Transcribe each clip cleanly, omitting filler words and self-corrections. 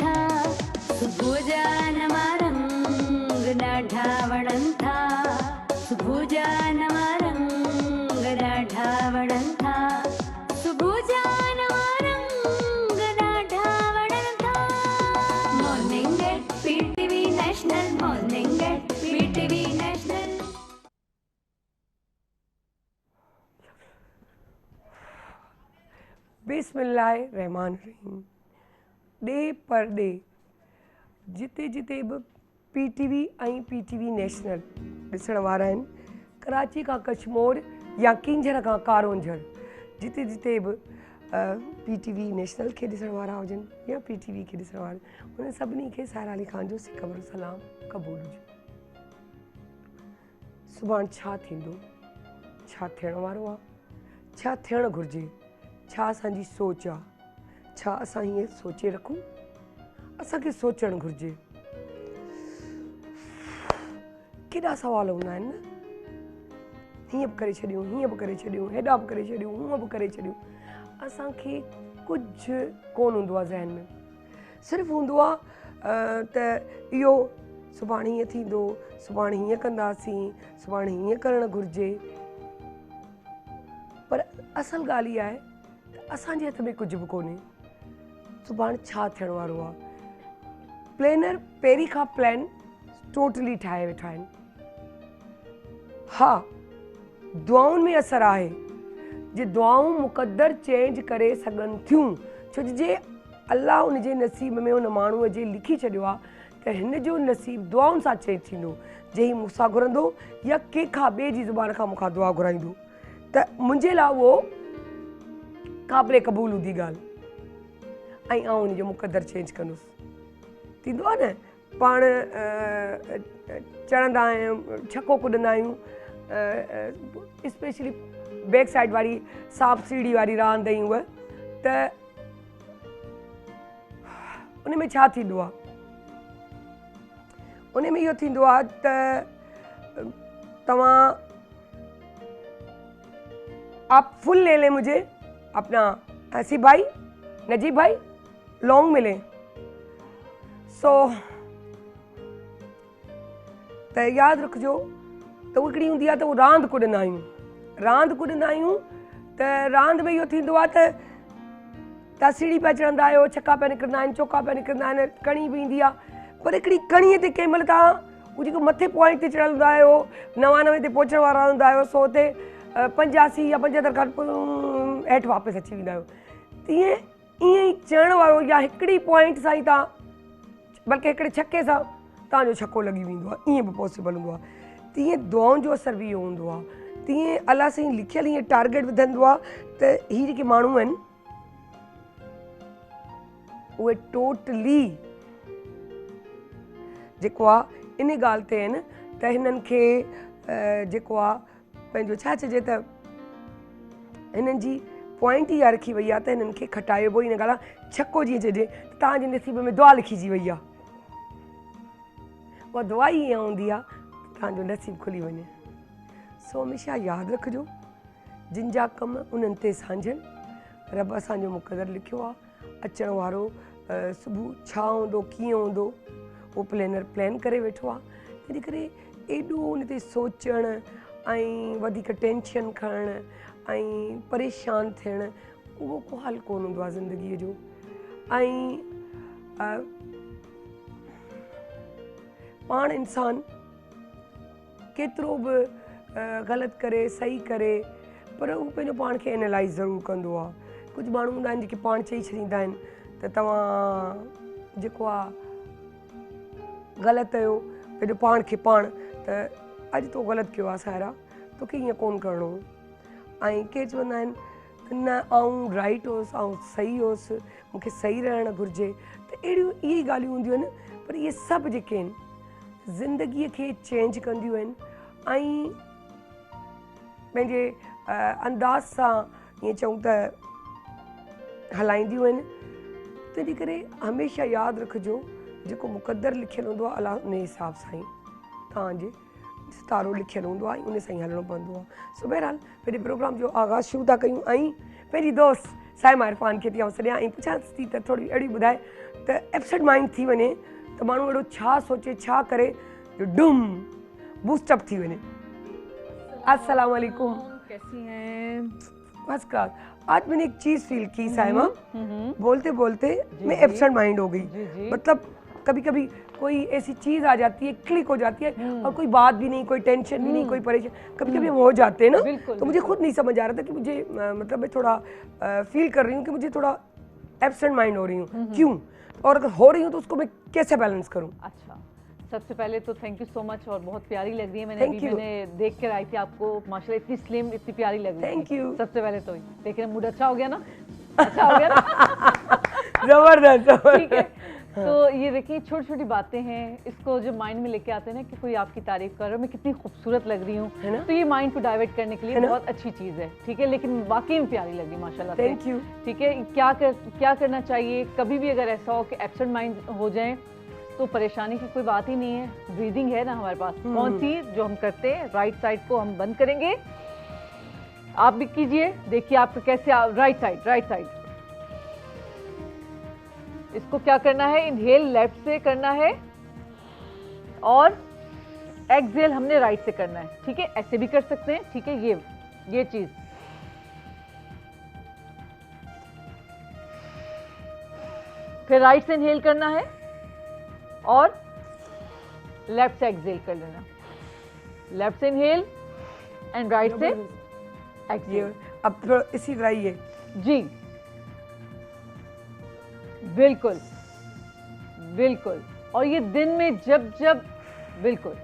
था सुबुह जा नवा रंग ॾाढा वणनि था सुबुह जा नवा रंग ॾाढा वणनि था सुबुह जा नवा रंग ॾाढा वणनि था morning at PTV national morning at PTV national. बिस्मिल्लाहिर्रहमानिर्रहीम। डे पर डे जिते जिते भी पीटीवी ऐं पीटीवी नेशनल ॾिसण वारा आहिनि, कराची खां कशमोर या किंझर खां कारोंझर जिते जिते भी पीटीवी नेशनल खे ॾिसण वारा हुजनि या पीटीवी खे ॾिसण वारा उन सभिनी खे साहिर अली ख़ान जो सिकबर सलाम क़बूल हुजे। सुभाणे छा थींदो, छा थियण वारो आहे, छा थियणु घुरिजे, छा असांजी सोच आहे, छा असां हीअं सोचे रखूं, असांखे सोचणु घुरिजे। केॾा सुवाल हूंदा आहिनि न, हीअं बि करे छॾियूं, हीअं बि करे छॾियूं, हेॾा बि करे छॾियूं, हूअं बि करे छॾियूं, असांखे कुझु कोन हूंदो आहे ज़हन में। सिर्फ़ु हूंदो आहे त इहो सुभाणे हीअं थींदो, सुभाणे हीअं कंदासीं, सुभाणे हीअं करणु घुरिजे। पर असल ॻाल्हि इहा आहे त असांजे हथ में कुझु बि कोन्हे। सुभाणे छा थियण वारो आहे, प्लेनर पहिरीं खां प्लान टोटली ठाहे वेठा आहिनि। हा, दुआउनि में असरु आहे, जे दुआऊं मुक़दर चेंज करे सघनि थियूं, छो जे अलाह उनजे नसीब में उन माण्हूअ जे लिखी छॾियो आहे त हिन जो नसीब दुआउनि सां चेंज थींदो। जे ही मूंसां घुरंदो या कंहिंखां ॿिए जी ज़ुबान खां मूंखां दुआ घुराईंदो त मुंहिंजे लाइ उहो क़ाबिले क़बूल हूंदी ॻाल्हि ऐं आउं उनजो मुक़दर चेंज कंदुसि। थींदो आहे न, पाण चढ़ंदा आहियूं, छको कुॾंदा आहियूं, स्पेशली बैक साइड वारी सांप सीढ़ी वारी रांदि ऐं उहा, त उन में छा थींदो आहे, उन में इहो थींदो आहे त तव्हां आप फुल ले लें मुझे अपना हसीब भाई, नजीब भाई, लॉन्ग मिले। सो त यादि रखिजो त उहा हिकिड़ी हूंदी आहे त उहो रांदि कुॾंदा आहियूं, रांदि कुॾंदा आहियूं त रांदि में इहो थींदो आहे त तव्हां सीढ़ी पिया चढ़ंदा आहियो, छका पिया निकिरंदा आहिनि, चौका पिया निकिरंदा आहिनि, कणी बि ईंदी आहे, पर हिकिड़ी कणीअ ते कंहिं महिल तव्हां उहो जेको मथे पॉइंट ते चढ़ंदा हूंदा आहियो, 99 ते पहुचण वारा हूंदा आहियो, 100 ते 85 या 75 खां हेठि वापसि अची वेंदा आहियो। तीअं ईअं ई चढ़ण वारो या हिकिड़ी पॉइंट सां ई तव्हां, बल्कि हिकिड़े छके सां तव्हांजो छको लॻी वेंदो आहे, ईअं बि पॉसिबल हूंदो आहे। तीअं दुआउनि जो असर बि इहो हूंदो आहे। तीअं अलाह साईं लिखियलु हीअं टारगेट विधंदो आहे त हीअ जेके माण्हू आहिनि उहे टोटली जेको आहे इन ॻाल्हि ते आहिनि त हिननि खे जेको आहे पंहिंजो छा चइजे त हिननि जी पॉइंट इहा रखी वई आहे त हिननि खे खटाइबो ई न ॻाल्हि आहे। छको जीअं चइजे त तव्हांजे नसीब में दुआ लिखिजी वई आहे, उहा दुआ ई ईअं हूंदी आहे तव्हांजो नसीब खुली वञे। सो हमेशह यादि रखिजो, जिन जा कम उन्हनि ते सांझनि, रब असांजो मुक़दर लिखियो आहे, अचण वारो सुबुह छा हूंदो, कीअं हूंदो, उहो प्लेनर प्लान करे वेठो आहे। तंहिंजे करे एॾो उन ते सोचणु ऐं वधीक टेंशन खणणु ऐं परेशान थियणु उहो को हल कोन हूंदो आहे ज़िंदगीअ जो। ऐं पाण इंसान केतिरो बि ग़लति करे सही करे, पर उहो पंहिंजो पाण खे एनालाइज़ ज़रूरु कंदो आहे। कुझु माण्हू हूंदा आहिनि जेके पाण चई छॾींदा आहिनि त तव्हां जेको आहे ग़लति कयो पंहिंजो पाण खे पाण, त अॼु तो ग़लति कयो आहे साहिरा, तोखे ईअं कोन करिणो। ऐं के चवंदा आहिनि न आउं राइट हुअसि, आउं सही हुअसि, मूंखे सही रहणु घुरिजे। त अहिड़ियूं इहे ई ॻाल्हियूं हूंदियूं आहिनि, पर इहे सभु जेके आहिनि ज़िंदगीअ खे चेंज कंदियूं आहिनि ऐं पंहिंजे अंदाज़ सां ईअं चऊं त हलाईंदियूं आहिनि। तंहिंजे करे हमेशह यादि रखिजो, जेको मुक़दर लिखियलु हूंदो आहे अलाह उन हिसाब सां ई तव्हांजे सितारो लिखियलु हूंदो आहे, उन सां ई हलणो पवंदो आहे। सो बहरहाल पंहिंजे प्रोग्राम जो आगाज़ शुरू था कयूं ऐं पंहिंजी दोस्त साइमा इरफान खे थी आउं सॾियां ऐं पुछांसि थी त थोरी अहिड़ी ॿुधाए त एब्सेंट माइंड थी वञे त माण्हू अहिड़ो छा सोचे छा करे जो डुम बूस्टअप थी वञे। अस्सलाम वालेकुम, कैसी हैं? First class. आज मैंने एक चीज़ फील की साइमा, बोलते बोलते मैं एब्सेंट माइंड हो गई। मतलब कभी कभी कोई ऐसी चीज़ आ जाती है, क्लिक हो जाती है और कोई बात भी नहीं, कोई टेंशन भी नहीं, कोई परेशान, कभी कभी हम हो जाते हैं ना, तो मुझे खुद नहीं समझ आ रहा था कि मुझे मतलब मैं थोड़ा फील कर रही हूँ कि मुझे थोड़ा एब्सेंट माइंड हो रही हूँ, क्यों, और अगर हो रही हूँ तो उसको मैं कैसे बैलेंस करूँ। अच्छा, सबसे पहले तो थैंक यू सो मच और बहुत प्यारी लग रही है। मैंने देख कर आई थी आपको, माशाल्लाह इतनी स्लिम, इतनी प्यारी लग रही है। Thank you. सबसे पहले तो लेकिन मूड अच्छा हो गया ना, अच्छा हो गया ना। जबरदस्त। ठीक है, तो ये देखिए छोटी छोटी बातें हैं, इसको जो माइंड में लेके आते हैं ना कि कोई आपकी तारीफ कर रहा है, मैं कितनी खूबसूरत लग रही हूँ, तो ये माइंड को डाइवर्ट करने के लिए बहुत अच्छी चीज़ है। ठीक है, लेकिन वाकई में प्यारी लग रही माशाल्लाह से। Thank you. ठीक है, क्या करना चाहिए कभी भी अगर ऐसा हो कि एब्सेंट माइंड हो जाए तो परेशानी की कोई बात ही नहीं है। ब्रीदिंग है ना हमारे पास, कौन सी जो हम करते हैं, राइट साइड को हम बंद करेंगे, आप भी कीजिए, देखिए आपको कैसे, राइट साइड इसको क्या करना है, इनहेल लेफ्ट से करना है और एक्सहेल हमने राइट से करना है। ठीक है, ऐसे भी कर सकते हैं। ठीक है, ये चीज फिर राइट से इनहेल करना है और लेफ्ट से एक्सहेल कर लेना, लेफ्ट से इनहेल एंड राइट से एक्सहेल। अब थोड़ा इसी तरह ही है जी, बिल्कुल बिल्कुल। और ये दिन में बिल्कुल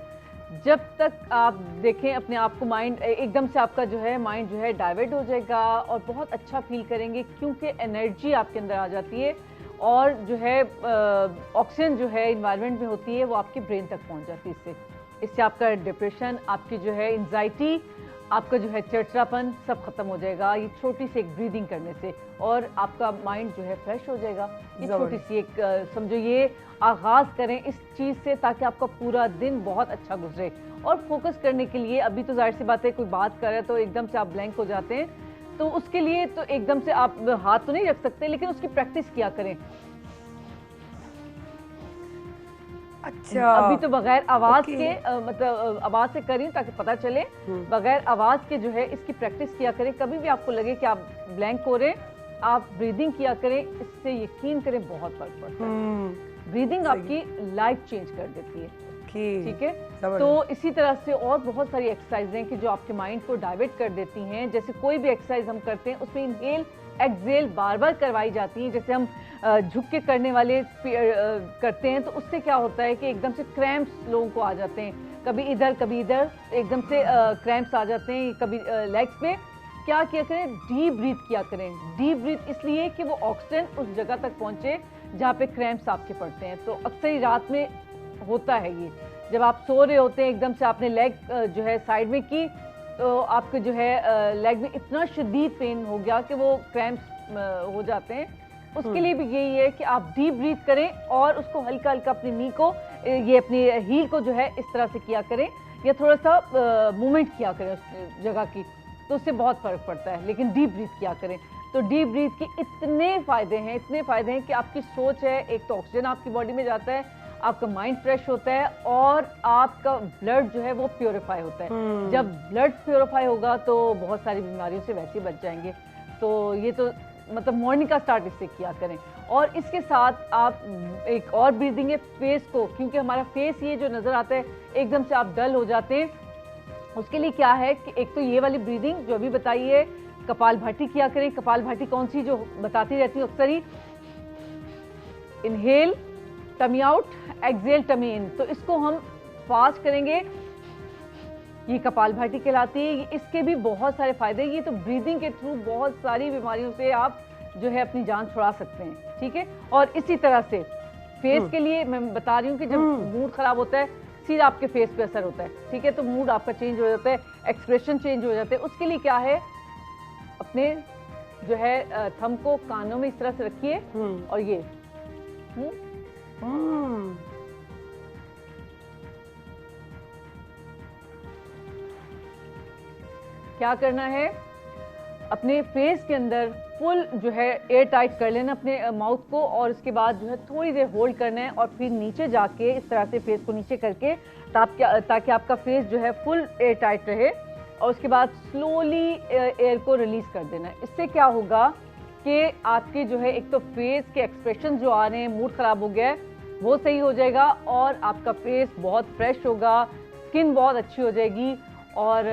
जब तक आप देखें अपने आप को, माइंड एकदम से आपका जो है माइंड जो है डाइवर्ट हो जाएगा और बहुत अच्छा फील करेंगे, क्योंकि एनर्जी आपके अंदर आ जाती है और जो है ऑक्सीजन जो है इन्वायरमेंट में होती है वो आपके ब्रेन तक पहुंच जाती है। इससे आपका डिप्रेशन, आपकी जो है एंजाइटी, आपका जो है चिड़चिड़ापन सब खत्म हो जाएगा ये छोटी सी एक ब्रीदिंग करने से, और आपका माइंड जो है फ्रेश हो जाएगा। ये छोटी सी एक समझो, ये आगाज़ करें इस चीज़ से ताकि आपका पूरा दिन बहुत अच्छा गुजरे। और फोकस करने के लिए, अभी तो जाहिर सी बात है कोई बात कर रहा है तो एकदम से आप ब्लैंक हो जाते हैं, तो उसके लिए तो एकदम से आप हाथ तो नहीं रख सकते, लेकिन उसकी प्रैक्टिस किया करें। अच्छा, अभी तो बगैर आवाज के मतलब आवाज से करी ताकि पता चले, बगैर आवाज के जो है इसकी प्रैक्टिस किया करें। कभी भी आपको लगे कि आप ब्लैंक हो रहे, आप ब्रीदिंग किया करें, इससे यकीन करें बहुत फर्क पड़ता है। ब्रीदिंग आपकी लाइफ चेंज कर देती है। ठीक है, तो इसी तरह से और बहुत सारी एक्सरसाइज हैं कि जो आपके माइंड को डाइवर्ट कर देती हैं। जैसे कोई भी एक्सरसाइज हम करते हैं उसमें इनहेल एक्सहेल बार बार करवाई जाती हैं। जैसे हम झुक के करने वाले करते हैं तो उससे क्या होता है कि एकदम से क्रैम्प्स लोगों को आ जाते हैं, कभी इधर एकदम से क्रैम्प्स आ जाते हैं, कभी लेग्स पे। क्या किया करें, डीप ब्रीथ किया करें। डीप ब्रीथ इसलिए कि वो ऑक्सीजन उस जगह तक पहुंचे जहाँ पे क्रैम्प्स आपके पड़ते हैं। तो अक्सर ही रात में होता है ये, जब आप सो रहे होते हैं एकदम से आपने लेग जो है साइड में की, तो आपके जो है लेग में इतना शदीद पेन हो गया कि वो क्रैम्प्स हो जाते हैं। उसके लिए भी यही है कि आप डीप ब्रीथ करें और उसको हल्का हल्का अपनी नी को, ये अपनी हील को जो है इस तरह से किया करें, या थोड़ा सा मूवमेंट किया करें उस जगह की, तो उससे बहुत फ़र्क पड़ता है। लेकिन डीप ब्रीथ किया करें। तो डीप ब्रीथ के इतने फ़ायदे हैं कि आपकी सोच है, एक तो ऑक्सीजन आपकी बॉडी में जाता है, आपका माइंड फ्रेश होता है और आपका ब्लड जो है वो प्योरीफाई होता है। जब ब्लड प्योरीफाई होगा तो बहुत सारी बीमारियों से वैसे ही बच जाएंगे। तो ये तो मतलब मॉर्निंग का स्टार्ट इससे किया करें। और इसके साथ आप एक और ब्रीदिंग है फेस को, क्योंकि हमारा फेस ये जो नज़र आता है एकदम से आप डल हो जाते हैं, उसके लिए क्या है कि एक तो ये वाली ब्रीदिंग जो अभी बताई है, कपालभाति किया करें। कपालभाति कौन सी जो बताती रहती हूँ अक्सर ही, inhale tummy out, exhale tummy in. तो इसको हम फास्ट करेंगे, ये कपालभाति कहलाती है। इसके भी बहुत सारे फायदे, ये तो ब्रीदिंग के थ्रू बहुत सारी बीमारियों से आप जो है अपनी जान छुड़ा सकते हैं। ठीक है, और इसी तरह से फेस के लिए मैं बता रही हूँ कि जब मूड खराब होता है सीधा आपके फेस पे असर होता है। ठीक है, तो मूड आपका चेंज हो जाता है, एक्सप्रेशन चेंज हो जाते हैं। उसके लिए क्या है, अपने जो है थंब को कानों में इस तरह से रखिए और ये क्या करना है, अपने फेस के अंदर फुल जो है एयर टाइट कर लेना अपने माउथ को, और उसके बाद जो है थोड़ी देर होल्ड करना है और फिर नीचे जाके इस तरह से फेस को नीचे करके ताकि आपका फेस जो है फुल एयर टाइट रहे, और उसके बाद स्लोली एयर को रिलीज कर देना है। इससे क्या होगा कि आपके जो है एक तो फेस के एक्सप्रेशन जो आ रहे हैं, मूड ख़राब हो गया है वो सही हो जाएगा, और आपका फेस बहुत फ्रेश होगा, स्किन बहुत अच्छी हो जाएगी, और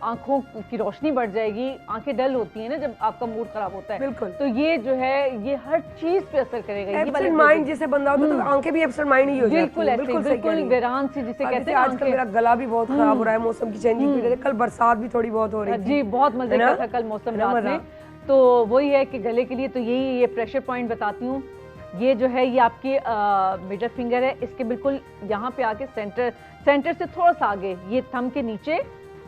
आंखों की रोशनी बढ़ जाएगी। आंखें डल होती हैं ना जब आपका मूड खराब होता है, बिल्कुल। तो ये जो है ये हर चीज पे असर करेगा। एब्सेंट माइंड जैसे बंदा होता है तो आंखें भी एब्सेंट माइंड ही हो जाती हैं। बिल्कुल ऐसे, बिल्कुल वीरान सी जिसे कहते हैं। आजकल मेरा गला भी बहुत खराब हो रहा है, मौसम की चेंजिंग की वजह से। कल बरसात भी थोड़ी बहुत हो रही थी जी, बहुत मजे का था कल मौसम रात में। तो वही है कि गले के लिए तो यही ये प्रेशर पॉइंट बताती हूँ। ये जो है ये आपके मिडल फिंगर है, इसके बिल्कुल यहाँ पे आके सेंटर से थोड़ा सा आगे, ये थंब के नीचे,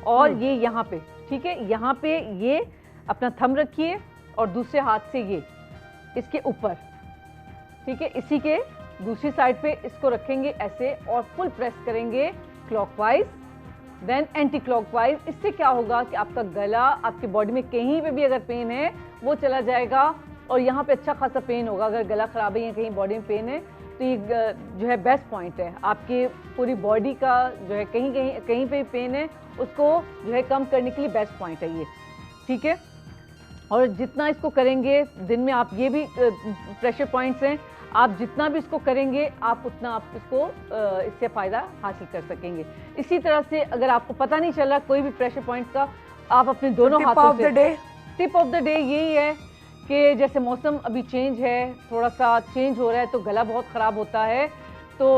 और ये यहाँ पे, ठीक है, यहाँ पे ये अपना थंब रखिए और दूसरे हाथ से ये इसके ऊपर, ठीक है, इसी के दूसरी साइड पे इसको रखेंगे ऐसे और फुल प्रेस करेंगे क्लॉकवाइज देन एंटी क्लॉकवाइज। इससे क्या होगा कि आपका गला, आपकी बॉडी में कहीं पे भी अगर पेन है वो चला जाएगा, और यहाँ पे अच्छा खासा पेन होगा। अगर गला खराब है या कहीं बॉडी में पेन है तो ये जो है बेस्ट पॉइंट है आपके पूरी बॉडी का, जो है कहीं पे पेन है उसको जो है कम करने के लिए बेस्ट पॉइंट है ये, ठीक है। और जितना इसको करेंगे दिन में, आप ये भी प्रेशर पॉइंट्स हैं, आप जितना भी इसको करेंगे आप उतना आप इसको इससे फ़ायदा हासिल कर सकेंगे। इसी तरह से अगर आपको पता नहीं चला कोई भी प्रेशर पॉइंट का, आप अपने दोनों हाथों से, टिप ऑफ द डे यही है कि जैसे मौसम अभी चेंज है, थोड़ा सा चेंज हो रहा है तो गला बहुत ख़राब होता है। तो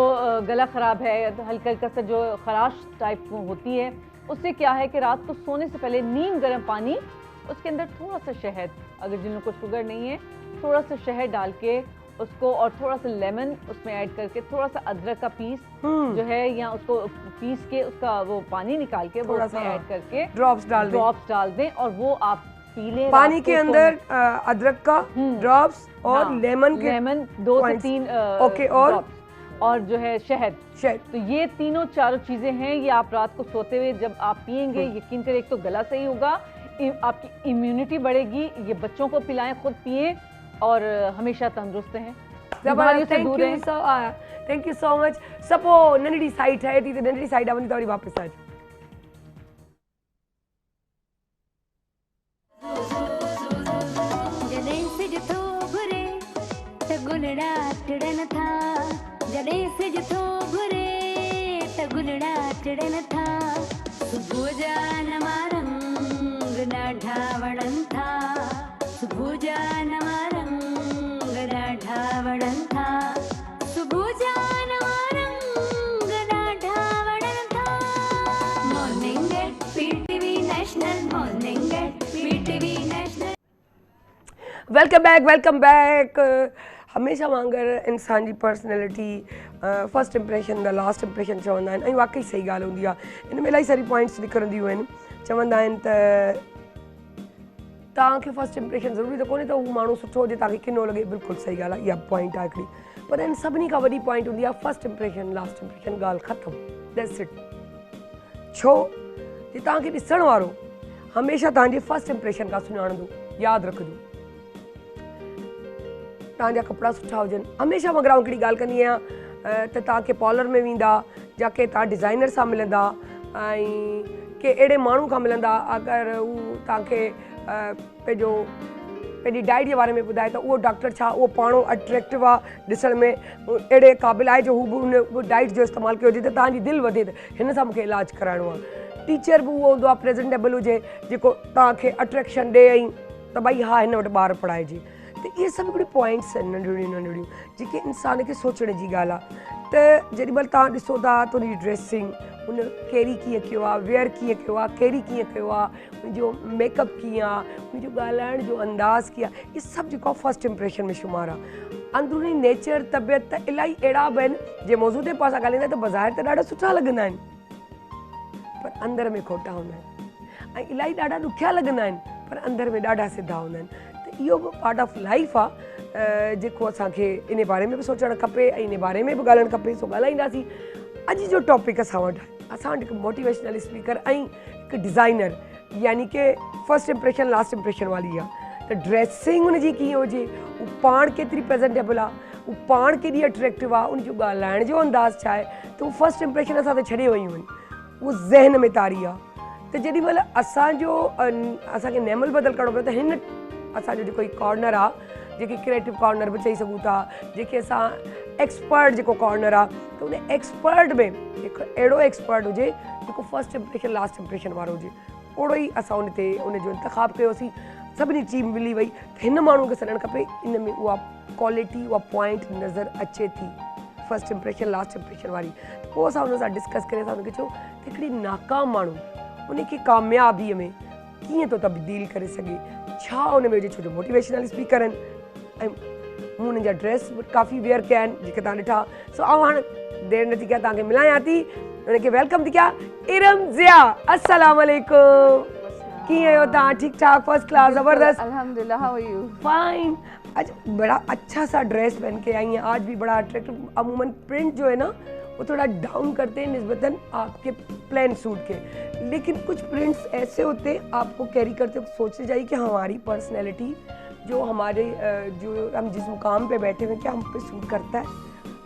गला ख़राब है, हल्का हल्का सा जो खराश टाइप होती है, उससे क्या है कि रात को सोने से पहले नीम गर्म पानी, उसके अंदर थोड़ा सा शहद, अगर जिन लोगों को शुगर नहीं है थोड़ा सा शहद डाल के उसको, और थोड़ा सा लेमन उसमें ऐड करके, थोड़ा सा अदरक का पीस जो है, या उसको पीस के उसका वो पानी निकाल के वो उसमें ऐड करके ड्रॉप्स डाल दें, और वो आप पी लें पानी के अंदर। अदरक का ड्रॉप्स और लेमन 2 से 3 ओके, और जो है शहद। तो ये तीनों चारों चीजें हैं, ये आप रात को सोते हुए जब आप पिएंगे, यकीन करें एक तो गला सही होगा, आपकी इम्यूनिटी बढ़ेगी। ये बच्चों को पिलाएं, खुद पिए, और हमेशा तंदुरुस्त हैं, बीमारियों से दूर रहें। Thank you so much. सपो नंढड़ी साइट है थी, नंढड़ी साइट आवनी तो वापस आज गुलड़ा टिड़न था, जड़े से जो घुरे त गुलड़ा टिड़न था। सुबह जान रंग डाढ़ा वड़न था, सुबह जान रंग डाढ़ा वड़न था, सुबह जान रंग डाढ़ा वड़न था। Morning at PTV national, morning at PTV National. Welcome back. हमेशा वांगर इंसान जी personality first impression the last impression चवंदा आहिनि, ऐं वाकई सही ॻाल्हि हूंदी आहे। इन में इलाही सारी पॉइंट्स निकिरंदियूं आहिनि। चवंदा आहिनि त तव्हांखे फर्स्ट इंप्रेशन ज़रूरी त कोन्हे त हू माण्हू सुठो हुजे, तव्हांखे किनो लॻे, बिल्कुलु सही ॻाल्हि आहे, इहा पॉइंट आहे हिकिड़ी। पर इन सभिनी खां वॾी पॉइंट हूंदी आहे फर्स्ट इंप्रेशन लास्ट इंप्रेशन, ॻाल्हि ख़तमु, दैट्स इट। छो जे तव्हांखे ॾिसण वारो हमेशह तव्हांजे फर्स्ट इंप्रेशन खां सुञाणंदो, यादि रखिजो। तव्हांजा कपिड़ा सुठा हुजनि, हमेशह मगर आउं हिकिड़ी ॻाल्हि कंदी आहियां त तव्हांखे पार्लर में वेंदा या के तव्हां डिज़ाइनर सां मिलंदा ऐं के अहिड़े माण्हू खां मिलंदा, अगरि हू तव्हांखे पंहिंजी डाइट जे बारे में ॿुधाए त उहो डॉक्टर छा उहो पाणो अट्रैक्टिव आहे ॾिसण में, अहिड़े क़ाबिल आहे जो हू बि उन डाइट जो इस्तेमालु कयो हुजे त तव्हांजी दिलि वधे त हिन सां मूंखे इलाजु कराइणो आहे। टीचर बि उहो हूंदो आहे प्रेज़ेंटेबल हुजे, जेको तव्हांखे अट्रैक्शन ॾिए ऐं त भई हा हिन वटि ॿार पढ़ाइजे। त इहे सभु हिकिड़ियूं पॉइंट्स आहिनि नंढड़ियूं जेके इंसान खे सोचण जी ॻाल्हि आहे। त जेॾी महिल तव्हां ॾिसो था त उनजी ड्रेसिंग, उन कैरी कीअं कयो आहे, वेयर कीअं कयो आहे, कैरी कीअं कयो आहे, उनजो मेकअप कीअं आहे, उनजो ॻाल्हाइण जो अंदाज़ कीअं आहे, इहे सभु जेको आहे फर्स्ट इंप्रेशन में शुमारु आहे। अंदरूनी नेचर, तबियत त इलाही अहिड़ा बि आहिनि जे मौज़ूदे पासां ॻाल्हाईंदा त बज़ाहिर त ॾाढा सुठा लॻंदा आहिनि, पर अंदर में खोटा हूंदा आहिनि, ऐं इलाही ॾाढा ॾुखिया लॻंदा आहिनि, पर अंदर में ॾाढा सिधा हूंदा आहिनि। त इहो बि पार्ट ऑफ लाइफ आहे जेको असांखे इन बारे में बि सोचणु खपे ऐं इन बारे में बि ॻाल्हाइणु खपे। सो ॻाल्हाईंदासीं। अॼु जो टॉपिक असां वटि आहे, असां वटि हिकु मोटिवेशनल स्पीकर ऐं हिकु डिज़ाइनर यानी कि फर्स्ट इंप्रेशन लास्ट इंप्रेशन वाली आहे त ड्रेसिंग हुनजी कीअं हुजे, उहो पाण केतिरी प्रेज़ेंटेबल आहे, उहो पाण केॾी अट्रैक्टिव आहे, उनजो ॻाल्हाइण जो अंदाज़ छा आहे, त उहो फर्स्ट इंप्रेशन असां त छॾे वयूं आहिनि, उहो ज़हन में तारी आहे। त जेॾी महिल असांखे नेमल बदल करिणो पियो त हिन असांजो जेको ही कॉर्नर आहे, जेके क्रिएटिव कॉर्नर बि चई सघूं था, जेके असां एक्सपर्ट जेको कॉर्नर आहे, त उन एक्सपर्ट में हिकु अहिड़ो एक्सपर्ट हुजे जेको फर्स्ट इंप्रेशन लास्ट इंप्रेशन वारो हुजे, ओड़ो ई असां उन ते उनजो इंतिखाब कयोसीं। सभिनी टीम मिली वई त हिन माण्हू खे सॾणु खपे, इन में उहा क्वालिटी उहा पॉइंट नज़र अचे थी, फर्स्ट इंप्रेशन लास्ट इंप्रेशन वारी। त पोइ असां हुन सां डिस्कस करे असां हुनखे चयो त हिकिड़ी नाकाम माण्हू उनखे कामयाबीअ में कीअं थो तब्दील करे सघे, छा उन में हुजे, छो जो मोटिवेशनल स्पीकर आहिनि ऐं मूं हुननि जा ड्रेस काफ़ी वेयर कया आहिनि जेके तव्हां ॾिठा। सो आउं हाणे देरि नथी कयां, तव्हांखे मिलायां थी, हुनखे वेलकम थी कयां। इरम ज़िया, अस्सलाम वालेकुम, कीअं आहियो तव्हां? ठीकु ठाक, फर्स्ट क्लास, ज़बरदस्त, अल्हम्दुलिल्लाह, हाउ आर यू? फाइन। अच्छा, बड़ा अच्छा सा ड्रेस पहन के आई हैं, आज भी बड़ा अट्रैक्टिव। अमूमन प्रिंट जो है ना वो थोड़ा डाउन करते हैं निस्बतन आपके प्लेन सूट के, लेकिन कुछ प्रिंट्स ऐसे होते हैं आपको कैरी करते वक्त सोचने चाहिए कि हमारी पर्सनैलिटी जो हमारे जो हम जिस मुकाम पे बैठे हुए क्या हम पे सूट करता है,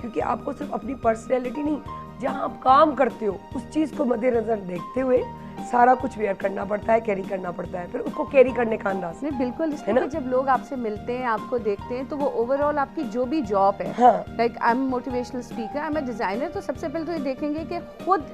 क्योंकि आपको सिर्फ अपनी पर्सनैलिटी नहीं, जहाँ आप काम करते हो उस चीज़ को मद्देनज़र देखते हुए सारा कुछ वेयर करना पड़ता है, कैरी करना पड़ता है, फिर उसको कैरी करने का अंदाज। नहीं बिल्कुल, इसलिए जब लोग आपसे मिलते हैं, आपको देखते हैं, तो वो ओवरऑल आपकी जो भी जॉब है, like I am motivational speaker, I am a designer, तो सबसे पहले तो ये देखेंगे कि खुद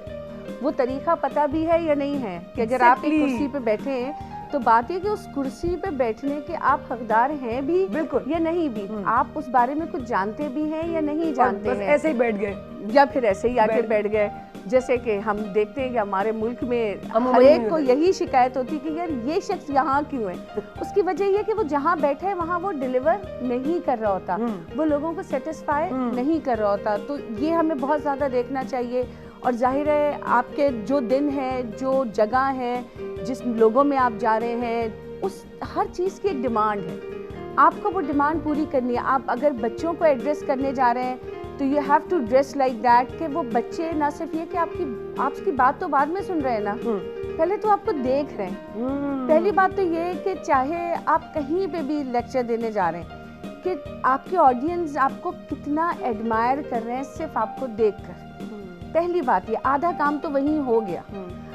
वो तरीका पता भी है या नहीं है, कि अगर आप एक कुर्सी पे बैठे हैं तो बात ये कि उस कुर्सी पे बैठने के आप हकदार हैं भी बिल्कुल या नहीं भी, आप उस बारे में कुछ जानते भी हैं या नहीं जानते हैं, ऐसे ही बैठ गए या फिर ऐसे ही आके बैठ गए। जैसे कि हम देखते हैं कि हमारे मुल्क में हर एक को यही शिकायत होती है कि यार ये शख्स यहाँ क्यों है। उसकी वजह ये कि वो जहाँ बैठा है वहाँ वो डिलीवर नहीं कर रहा होता, वो लोगों को सेटिस्फाई नहीं कर रहा होता। तो ये हमें बहुत ज़्यादा देखना चाहिए। और जाहिर है आपके जो दिन है, जो जगह है, जिस लोगों में आप जा रहे हैं, उस हर चीज़ की एक डिमांड है, आपको वो डिमांड पूरी करनी है। आप अगर बच्चों को एड्रेस करने जा रहे हैं तो you have to dress like that कि वो बच्चे ना सिर्फ ये कि आपकी बात तो बाद में सुन रहे हैं ना, पहले तो आपको देख रहे हैं। पहली बात तो ये है कि चाहे आप कहीं पे भी लेक्चर देने जा रहे हैं कि आपके ऑडियंस आपको कितना एडमायर कर रहे हैं सिर्फ आपको देखकर। पहली बात ये, आधा काम तो वहीं हो गया।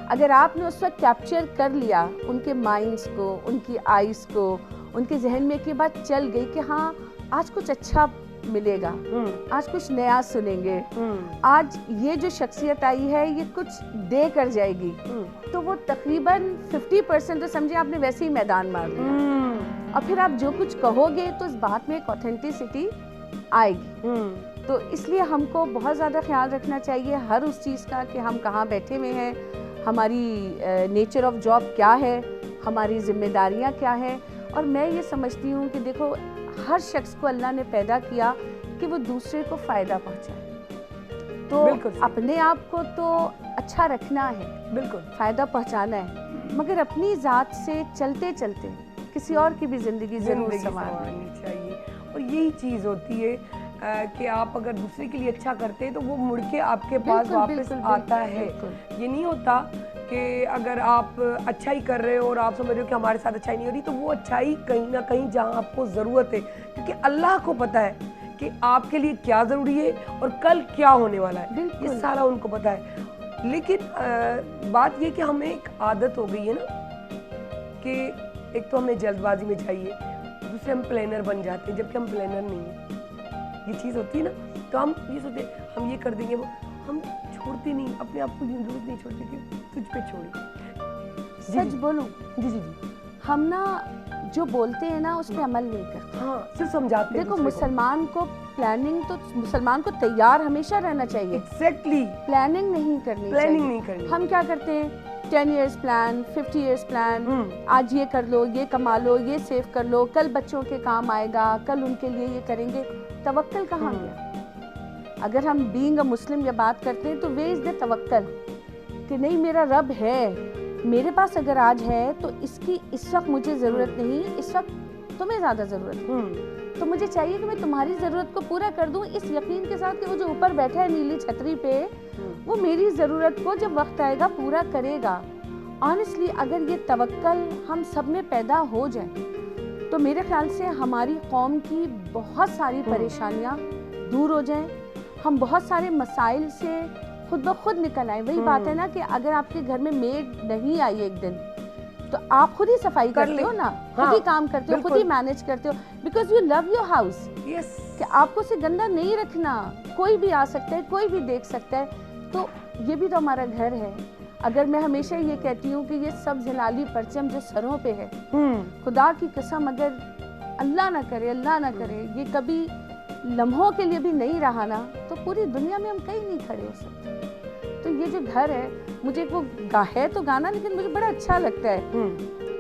अगर आपने उस वक्त कैप्चर कर लिया उनके माइंड्स को, उनकी आइज़ को, उनके जहन में की बात चल गई कि हाँ आज कुछ अच्छा मिलेगा, आज कुछ नया सुनेंगे, आज ये जो शख्सियत आई है ये कुछ दे कर जाएगी, तो वो तकरीबन 50% तो समझे आपने वैसे ही मैदान मार दिया। और फिर आप जो कुछ कहोगे तो इस बात में एक ऑथेंटिसिटी आएगी। तो इसलिए हमको बहुत ज़्यादा ख्याल रखना चाहिए हर उस चीज़ का कि हम कहाँ बैठे हुए हैं, हमारी नेचर ऑफ जॉब क्या है, हमारी जिम्मेदारियाँ क्या हैं। और मैं ये समझती हूँ कि देखो हर शख्स को अल्लाह ने पैदा किया कि वो दूसरे को फ़ायदा पहुँचाए, तो अपने आप को तो अच्छा रखना है, बिल्कुल फ़ायदा पहुँचाना है, मगर अपनी ज़ात से चलते चलते किसी और की भी ज़िंदगी ज़रूर संवारनी चाहिए। और यही चीज़ होती है कि आप अगर दूसरे के लिए अच्छा करते हैं तो वो मुड़ के आपके पास वापस आता है। ये नहीं होता कि अगर आप अच्छा ही कर रहे हो और आप समझ रहे हो कि हमारे साथ अच्छाई नहीं हो रही, तो वो अच्छाई कहीं ना कहीं जहाँ आपको ज़रूरत है, क्योंकि अल्लाह को पता है कि आपके लिए क्या ज़रूरी है और कल क्या होने वाला है, ये सारा उनको पता है। लेकिन बात ये कि हमें एक आदत हो गई है ना कि एक तो हमें जल्दबाजी में चाहिए, दूसरे हम प्लानर बन जाते हैं, जबकि हम प्लानर नहीं है। ये चीज़ होती है ना, तो हम ये सोचते हम ये कर देंगे, वो हम छोड़ते नहीं, अपने आप को यूँ नहीं छोड़ते कि तुझ पे छोड़ी। सच बोलूं, जी हम ना जो बोलते हैं ना उस पर अमल नहीं करते। हाँ, सिर्फ समझाते हैं। देखो मुसलमान को प्लानिंग, तो मुसलमान को तैयार हमेशा रहना चाहिए। एग्जैक्टली, प्लानिंग नहीं करनी, प्लानिंग नहीं करनी। हम क्या करते हैं 10 years प्लान, 50 years प्लान, आज ये कर लो, ये कमा लो, ये सेव कर लो, कल बच्चों के काम आएगा, कल उनके लिए ये करेंगे। तवक्कल कहाँ गया? अगर हम बीइंग अ मुस्लिम ये बात करते हैं तो वे इज़ द तवक्कल कि नहीं मेरा रब है, मेरे पास अगर आज है तो इसकी इस वक्त मुझे ज़रूरत नहीं, इस वक्त तुम्हें ज़्यादा ज़रूरत है, तो मुझे चाहिए कि मैं तुम्हारी ज़रूरत को पूरा कर दूं, इस यकीन के साथ कि वो जो ऊपर बैठा है नीली छतरी पे वो मेरी ज़रूरत को जब वक्त आएगा पूरा करेगा। ऑनेस्टली अगर ये तवक्कल हम सब में पैदा हो जाए तो मेरे ख्याल से हमारी कौम की बहुत सारी परेशानियां दूर हो जाएं, हम बहुत सारे मसाइल से खुद ब खुद निकल आए। वही बात है ना कि अगर आपके घर में मेड नहीं आई एक दिन तो आप खुद ही सफाई करते हो ना, खुद ही काम करते हो, खुद ही मैनेज करते हो, because you love your house. कि आपको से गंदा नहीं रखना, कोई भी आ सकता है, कोई भी देख सकता है, तो ये भी तो हमारा घर है। अगर मैं हमेशा ये कहती हूँ कि ये सब जलाली परचम जो सरों पे है, खुदा की कसम अगर अल्लाह ना करे ये कभी लम्हों के लिए भी नहीं रहा ना, तो पूरी दुनिया में हम कहीं नहीं खड़े हो सकते। तो ये जो घर है, मुझे वो है तो गाना, लेकिन मुझे बड़ा अच्छा लगता है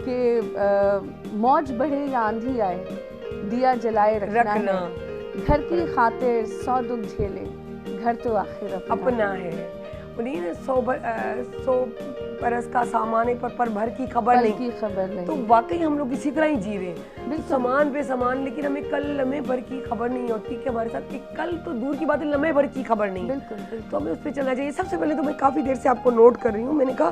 कि मौज बढ़े या आंधी आए, दिया जलाए रखना है। घर की खातिर 100 दुख झेले, घर तो आखिर अपना है। उन्हीं ने 100 बरस का सामान है पर भर की खबर नहीं। तो वाकई हम लोग इसी तरह ही जी रहे हैं, तो सामान पे सामान, लेकिन हमें कल लम्हे भर की खबर नहीं होती कि हमारे साथ एक कल तो दूर की बात है, लम्हे भर की खबर नहीं। तो हमें उस पर चलना चाहिए। सबसे पहले तो मैं काफ़ी देर से आपको नोट कर रही हूँ, मैंने कहा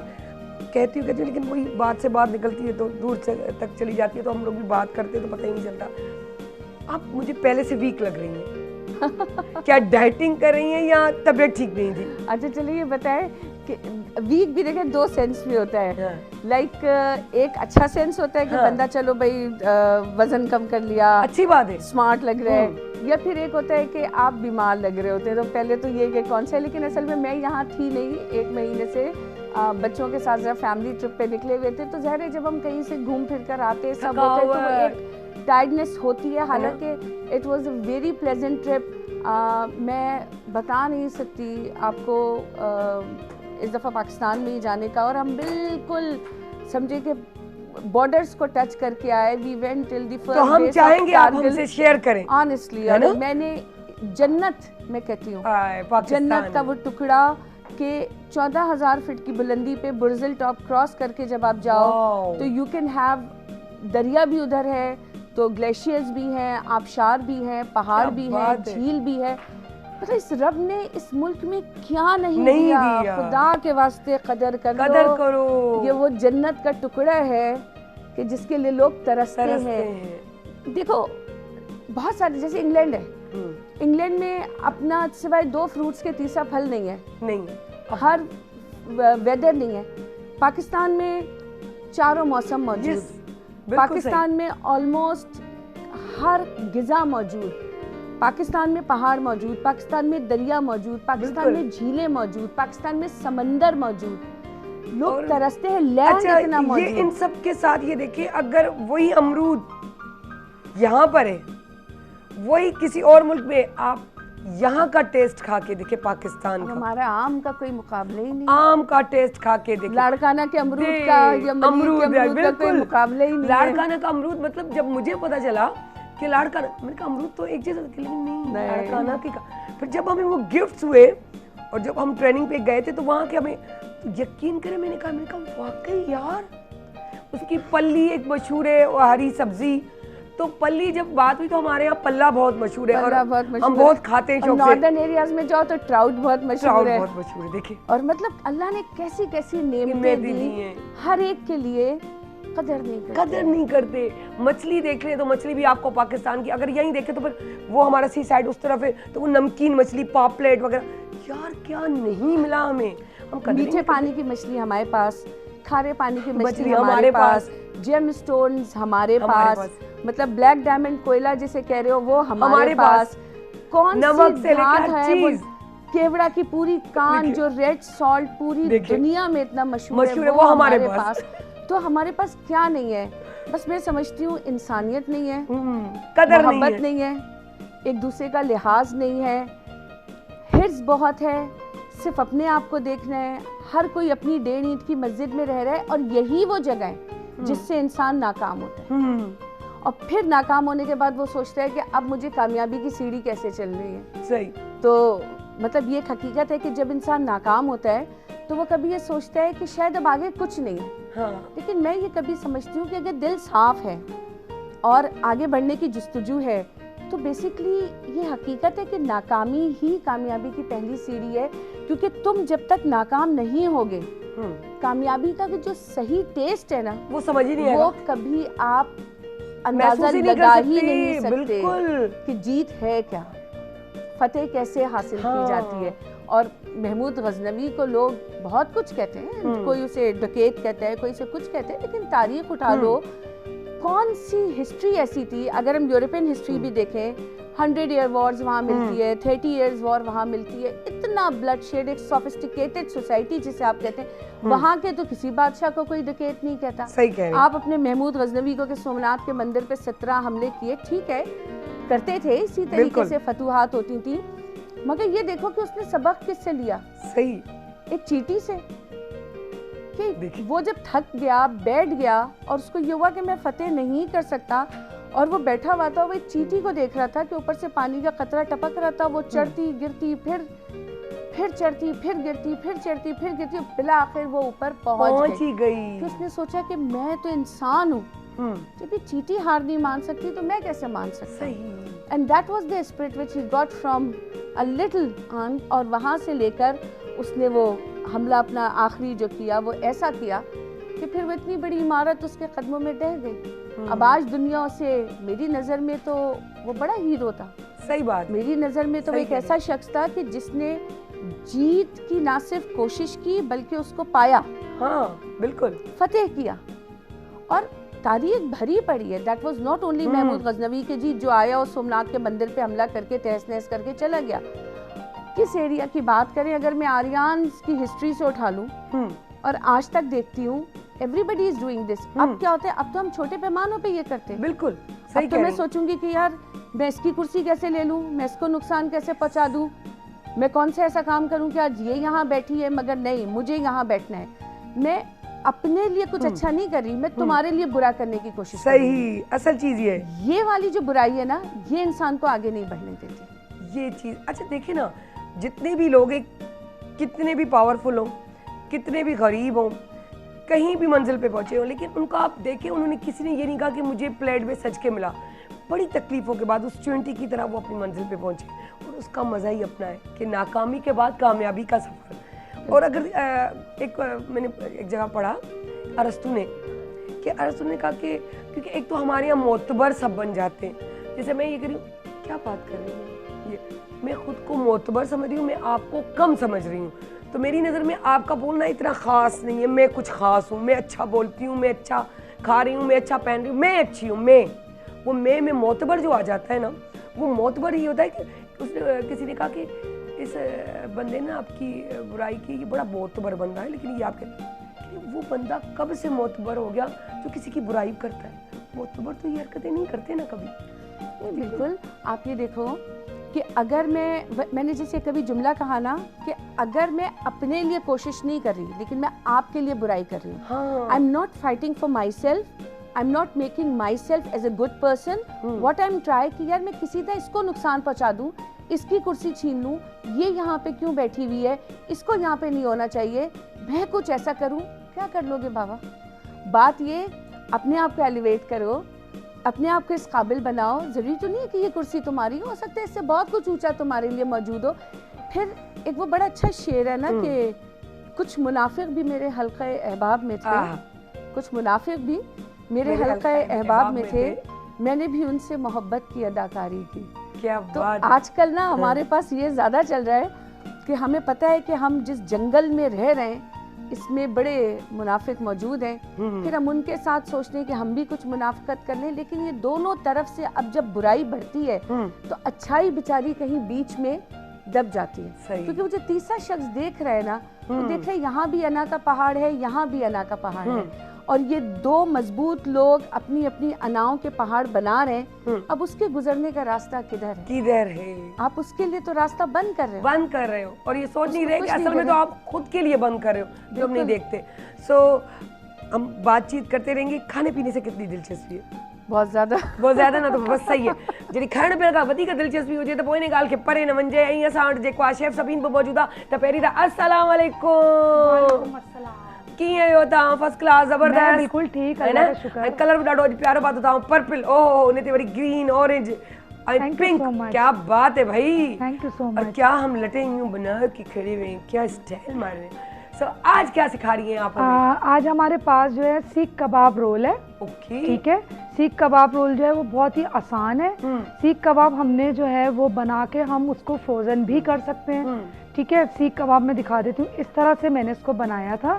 कहती हूँ लेकिन वही बात से बात निकलती है तो दूर तक चली जाती है, तो हम लोग भी बात करते हैं तो पता ही नहीं चलता। आप मुझे पहले से वीक लग रही हैं क्या डाइटिंग कर रही हैं या तबीयत ठीक नहीं थी? अच्छा चलिए बताएं कि वीक भी देखें 2 सेंस में होता है। लाइक एक अच्छा सेंस होता है कि बंदा चलो भाई वजन कम कर लिया, अच्छी बात है, स्मार्ट लग रहा है, या फिर एक होता है कि आप बीमार लग रहे होते हैं। तो पहले तो ये कि कौन सा है, लेकिन असल में मैं यहाँ थी नहीं, 1 महीने से बच्चों के साथ जब फैमिली ट्रिप पे निकले हुए थे, तो ज़ाहिर है जब हम कहीं से घूम फिर कर आते सब होते तो एक टायर्डनेस होती है। हालांकि it was a very pleasant trip. मैं बता नहीं सकती आपको इस दफ़ा पाकिस्तान में ही जाने का, और हम बिल्कुल समझे कि बॉर्डर्स को टच करके आए। We went till the first, तो हम चाहेंगे आप हमसे शेयर करें ऑनेस्टली। और मैंने जन्नत, मैं कहती हूँ जन्नत का वो टुकड़ा कि 14,000 फीट की बुलंदी पे बुर्जिल टॉप क्रॉस करके जब आप जाओ तो यू कैन हैव, दरिया भी उधर है, तो ग्लेशियर्स भी हैं, आबशार भी हैं, पहाड़ भी हैं, झील भी है। मतलब इस रब ने इस मुल्क में क्या नहीं दिया। खुदा के वास्ते कदर करो। ये वो जन्नत का टुकड़ा है कि जिसके लिए लोग तरसते हैं। देखो बहुत सारे, जैसे इंग्लैंड है, इंग्लैंड में अपना सिवाय 2 फ्रूट्स के तीसरा फल नहीं है, हर वेदर नहीं है। पाकिस्तान में 4 मौसम मौजूद, पाकिस्तान में ऑलमोस्ट हर गिज़ा मौजूद, पाकिस्तान में पहाड़ मौजूद, पाकिस्तान में दरिया मौजूद, पाकिस्तान में झीलें मौजूद, पाकिस्तान में समंदर मौजूद। लोग तरसते हैं, लैंड इतना मौजूद। ये इन सब के साथ ये देखिए, अगर वही अमरूद यहाँ पर है, वही किसी और मुल्क में, आप यहाँ का टेस्ट खा के देखे पाकिस्तान का, हमारा आम का कोई मुकाबला ही नहीं। आम का टेस्ट खा के देखे, लाड़काना के अमरूद का या अमरूद का कोई मुकाबला ही नहीं। लाड़काना का अमरूद, मतलब जब मुझे पता चला कि लाड़काना, मैंने कहा अमरूद तो एक जैसा, लेकिन नहीं लाड़काना के का। फिर जब हमें वो गिफ्ट्स हुए और जब हम ट्रेनिंग पे गए थे तो वहाँ के हमें, यकीन करें, मैंने कहा वाकई यार, उसकी पल्ली एक मशहूर है, हरी सब्जी। तो पल्ली जब बात हुई तो हमारे यहाँ पल्ला बहुत मशहूर है और हम बहुत खाते हैं। नॉर्दर्न एरियाज में जाओ तो ट्राउट बहुत मशहूर है। देखिए, और मतलब अल्लाह ने कैसी कैसी नेमतें दी हैं, हर एक के लिए कदर नहीं करते। मछली देख ले तो मछली भी आपको पाकिस्तान की, अगर यहीं देखे तो फिर वो हमारा सी साइड उस तरफ है, तो वो नमकीन मछली, पापलेट वगैरह, यार क्या नहीं मिला हमें। हम मीठे पानी की मछली हमारे पास, खारे पानी की मछली हमारे पास, जेम स्टोन्स हमारे पास, मतलब ब्लैक डायमंड कोयला जिसे कह रहे हो वो हमारे पास। कौन नमक सी से धात है वो, केवड़ा की पूरी कान जो रेड सॉल्ट पूरी दुनिया में इतना मशहूर है वो हमारे पास। तो हमारे पास क्या नहीं है? बस मैं समझती हूँ इंसानियत नहीं है, कदर मोहब्बत नहीं है, एक दूसरे का लिहाज नहीं है, हिर्स बहुत है, सिर्फ अपने आप को देखना है। हर कोई अपनी डेढ़ ईंट की मस्जिद में रह रहा है और यही वो जगह है जिससे इंसान नाकाम होता है। और फिर नाकाम होने के बाद वो सोचता है कि अब मुझे कामयाबी की सीढ़ी कैसे चल रही है। सही। तो मतलब ये हकीकत है कि जब इंसान नाकाम होता है तो वो कभी ये सोचता है कि शायद अब आगे कुछ नहीं है। हाँ। लेकिन मैं ये कभी समझती हूँ कि अगर दिल साफ है और आगे बढ़ने की जुस्तजू है तो बेसिकली ये हकीकत है कि नाकामी ही कामयाबी की पहली सीढ़ी है, क्योंकि तुम जब तक नाकाम नहीं होगे कामयाबी का जो सही टेस्ट है ना वो समझ ही नहीं वो आएगा, कभी आप अंदाजा महसूस ही नहीं लगा कर ही सकते, नहीं सकते बिल्कुल। कि जीत है क्या, फतेह कैसे हासिल की जाती है। और महमूद गजनवी को लोग बहुत कुछ कहते हैं, कोई उसे डकैत कहता है, कोई उसे कुछ कहते हैं, लेकिन तारीख उठा लो, कौन सी हिस्ट्री ऐसी थी, अगर हम यूरोपियन हिस्ट्री भी देखें 100 ईयर वॉर्स वहाँ मिलती है, 30 ईयर्स वॉर वहाँ मिलती है, इतना ब्लड शेड, एक सोफिस्टिकेटेड सोसाइटी जिसे आप कहते हैं, वहाँ के तो किसी बादशाह को कोई डकैत नहीं कहता। सही कह रहे हैं। आप अपने महमूद गजनवी को कि सोमनाथ के मंदिर पे 17 हमले किए, ठीक है करते थे, इसी तरीके से फतूहात होती थी, मगर ये देखो कि उसने सबक किससे लिया, सही एक चींटी से, कि वो जब थक गया बैठ गया और उसको ये हुआ कि मैं फतेह नहीं कर सकता, और वो बैठा हुआ था, वो एक चींटी को देख रहा था कि ऊपर से पानी का कतरा टपक रहा था, वो चढ़ती गिरती फिर चढ़ती फिर गिरती फिर चढ़ती फिर गिरती, बिला आखिर वो ऊपर पहुंच ही गई। तो उसने सोचा कि मैं तो इंसान हूँ, जब ये चींटी हार नहीं मान सकती तो मैं कैसे मान सकता। And that was the spirit which he got from a little aunt, और वहाँ से लेकर उसने वो हमला अपना आखिरी जो किया वो ऐसा किया कि फिर वो इतनी बड़ी इमारत उसके कदमों में ढह गई। अब आज दुनिया से, मेरी नज़र में तो वो बड़ा हीरो था, सही बात, मेरी नज़र में तो वो एक ऐसा शख्स था कि जिसने जीत की ना सिर्फ कोशिश की बल्कि उसको पाया, हाँ बिल्कुल, फतेह किया, और तारीख भरी पड़ी है। That was not only Mahmud Ghaznavi के जी जो आया और सोमनाथ के मंदिर पे हमला करके तहस नहस करके चला गया। किस एरिया की बात करें, अगर मैं आर्यान्स की हिस्ट्री से उठा लूं और आज तक देखती हूँ, एवरीबडी इज डूइंग दिस। अब क्या होता है, अब तो हम छोटे पैमानों पे ये करते हैं, बिल्कुल सही। अब तो मैं सोचूंगी कि यार मैं इसकी कुर्सी कैसे ले लूं, मैं इसको नुकसान कैसे पहुंचा दूं, मैं कौन सा ऐसा काम करूं कि आज ये यहाँ बैठी है मगर नहीं मुझे यहाँ बैठना है। मैं अपने लिए कुछ अच्छा नहीं कर रही, मैं तुम्हारे लिए बुरा करने की कोशिश कर रही हूं। सही, असल चीज ये वाली जो बुराई है ना, ये इंसान को आगे नहीं बढ़ने देती ये चीज। अच्छा देखिए ना, जितने भी लोग कितने भी पावरफुल हों, कितने भी गरीब हों, कहीं भी मंजिल पे पहुंचे हों, लेकिन उनको आप देखें, उन्होंने किसी ने ये नहीं कहा कि मुझे प्लेट में सज के मिला। बड़ी तकलीफों के बाद उस चींटी की तरह वो अपनी मंजिल पे पहुंचे, और उसका मज़ा ही अपना है कि नाकामी के बाद कामयाबी का सफ़र। और अगर मैंने एक जगह पढ़ा अरस्तु ने कहा कि क्योंकि एक तो हमारे यहाँ मोतबर सब बन जाते हैं, जैसे मैं ये कह रही हूँ, क्या बात कर रही हूँ, ये मैं खुद को मोतबर समझ रही हूँ, मैं आपको कम समझ रही हूँ, तो मेरी नज़र में आपका बोलना इतना ख़ास नहीं है, मैं कुछ ख़ास हूँ, मैं अच्छा बोलती हूँ, मैं अच्छा खा रही हूँ, मैं अच्छा पहन रही हूँ, मैं अच्छी हूँ। वो मैं में मोतबर जो आ जाता है ना, वो मोतबर ही होता है कि उसने किसी ने कहा कि इस बंदे ने आपकी बुराई की, ये बड़ा मोतबर बंदा है, लेकिन ये आपके वो बंदा कब से मोतबर हो गया जो किसी की बुराई करता है। मोतबर तो ये हरकतें नहीं करते ना कभी। बिल्कुल, आप ये देखो कि अगर मैंने जैसे कभी जुमला कहा ना कि अगर मैं अपने लिए कोशिश नहीं कर रही लेकिन मैं आपके लिए बुराई कर रही हूँ, I am not fighting for myself, I am not making myself as a good person, what I am try कि यार मैं किसी तरह इसको नुकसान पहुँचा दूँ, इसकी कुर्सी छीन लूँ, ये यहाँ पे क्यों बैठी हुई है, इसको यहाँ पे नहीं होना चाहिए, मैं कुछ ऐसा करूँ। क्या कर लोगे बाबा? बात ये अपने आप को एलिवेट करो, अपने आप को इस काबिल बनाओ। ज़रूरी तो नहीं है कि ये कुर्सी तुम्हारी हो सकता है इससे बहुत कुछ ऊंचा तुम्हारे लिए मौजूद हो। फिर एक वो बड़ा अच्छा शेर है ना कि कुछ मुनाफिक भी मेरे हल्क़े अहबाब में थे, कुछ मुनाफिक भी मेरे हल्क़े अहबाब में थे, मैंने भी उनसे मोहब्बत की अदाकारी की। क्या तो बात। आजकल ना हमारे पास ये ज़्यादा चल रहा है कि हमें पता है कि हम जिस जंगल में रह रहे हैं इसमें बड़े मुनाफिक मौजूद हैं, फिर हम उनके साथ सोचते हैं कि हम भी कुछ मुनाफिकत कर लें, लेकिन ये दोनों तरफ से अब जब बुराई बढ़ती है तो अच्छाई बेचारी कहीं बीच में दब जाती है। क्योंकि वो जो तीसरा शख्स देख रहे हैं ना, वो देख रहे हैं यहाँ भी अना का पहाड़ है, यहाँ भी अना का पहाड़ है, और ये दो मजबूत लोग अपनी अपनी अनाओं के पहाड़ बना रहे हैं। अब उसके गुजरने का रास्ता किधर है? आप उसके लिए तो रास्ता बंद कर रहे हो और ये सोच नहीं रहे कि असल में तो आप खुद के लिए बंद कर रहे हो, जो हम नहीं देखते। सो हम बातचीत करते रहेंगे। खाने पीने से कितनी दिलचस्पी है? बहुत ज्यादा ना, तो बस सही है। जड़ी खाइण पीअण खां वधीक दिलचस्पी हुजे त पोइ इन ॻाल्हि खे परे न वञिजे। ऐं असां वटि जेको आहे शेफ सभीन बि मौजूदु आहे। त पहिरीं त अस्सलाम वालेकुम, कीअं आहियो तव्हां? फर्स्ट क्लास, ज़बरदस्त, बिल्कुल ठीक है ना? कलर बि ॾाढो अॼु प्यारो पातो तव्हां, पर्पल, ओहो हुन ते worry green orange, I Thank you think so much. क्या बात है भाई। थैंक यू सो और मच। क्या हम लटे यूं बना के खड़े हुए हैं, क्या स्टाइल मार रहे हैं। सो आज क्या सिखा रही हैं आप हमें? आज हमारे पास जो है सीख कबाब रोल है। ओके ठीक है, सीख कबाब रोल जो है वो बहुत ही आसान है। सीख कबाब हमने जो है वो बना के हम उसको फ्रोजन भी कर सकते हैं। ठीक है, सीख कबाब में दिखा देती हूँ, इस तरह से मैंने इसको बनाया था।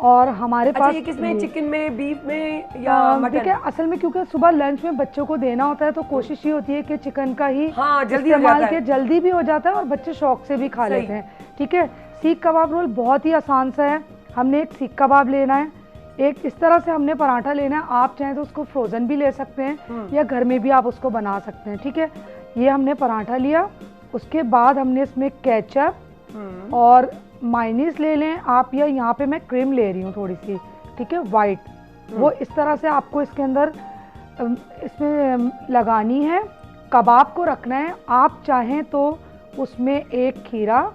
और हमारे अच्छा, पास ये किसमें, चिकन में, बीफ में या मटन? देखिए असल में क्योंकि सुबह लंच में बच्चों को देना होता है तो कोशिश ये होती है कि चिकन का ही हाँ, जल्दी हो इस्तेमाल जाता है। के जल्दी भी हो जाता है और बच्चे शौक से भी खा सही। लेते हैं। ठीक है, सीख कबाब रोल बहुत ही आसान सा है। हमने एक सीख कबाब लेना है, एक इस तरह से हमने पराठा लेना है। आप चाहें तो उसको फ्रोजन भी ले सकते हैं या घर में भी आप उसको बना सकते हैं। ठीक है, ये हमने पराठा लिया, उसके बाद हमने इसमें केचप और मायोनीज ले लें आप, या यहाँ पे मैं क्रीम ले रही हूँ थोड़ी सी। ठीक है, वाइट, वो इस तरह से आपको इसके अंदर इसमें लगानी है। कबाब को रखना है, आप चाहें तो उसमें एक खीरा,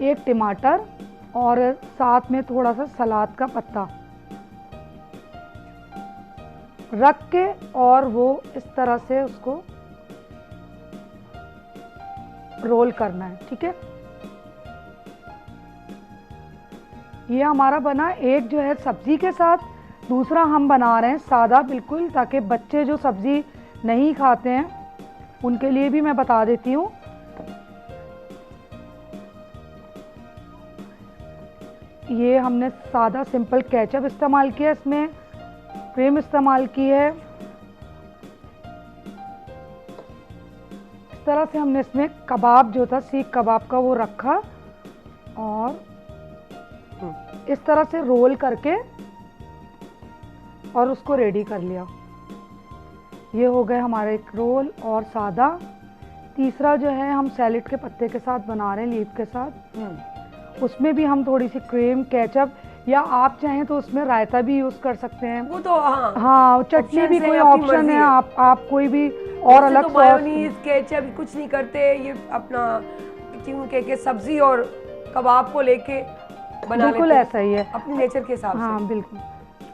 एक टमाटर और साथ में थोड़ा सा सलाद का पत्ता रख के और वो इस तरह से उसको रोल करना है। ठीक है, ये हमारा बना एक जो है सब्जी के साथ, दूसरा हम बना रहे हैं सादा बिल्कुल, ताकि बच्चे जो सब्जी नहीं खाते हैं उनके लिए भी मैं बता देती हूँ। ये हमने सादा सिंपल केचप इस्तेमाल किया, इसमें क्रीम इस्तेमाल की है। इस तरह से हमने इसमें कबाब जो था सीख कबाब का वो रखा और इस तरह से रोल करके और उसको रेडी कर लिया। ये हो गए हमारे एक रोल और सादा। तीसरा जो है हम सैलेड के पत्ते के साथ बना रहे हैं, लीफ के साथ। उसमें भी हम थोड़ी सी क्रीम, केचप या आप चाहें तो उसमें रायता भी यूज कर सकते हैं। वो तो हाँ, चटनी भी कोई ऑप्शन है, आप कोई भी और अलग तो मायोनीज, केचप कुछ नहीं करते, ये अपना क्यों के सब्जी और कबाब को लेके बना बिल्कुल लेते ऐसा ही है अपने नेचर के हिसाब से। हाँ बिल्कुल,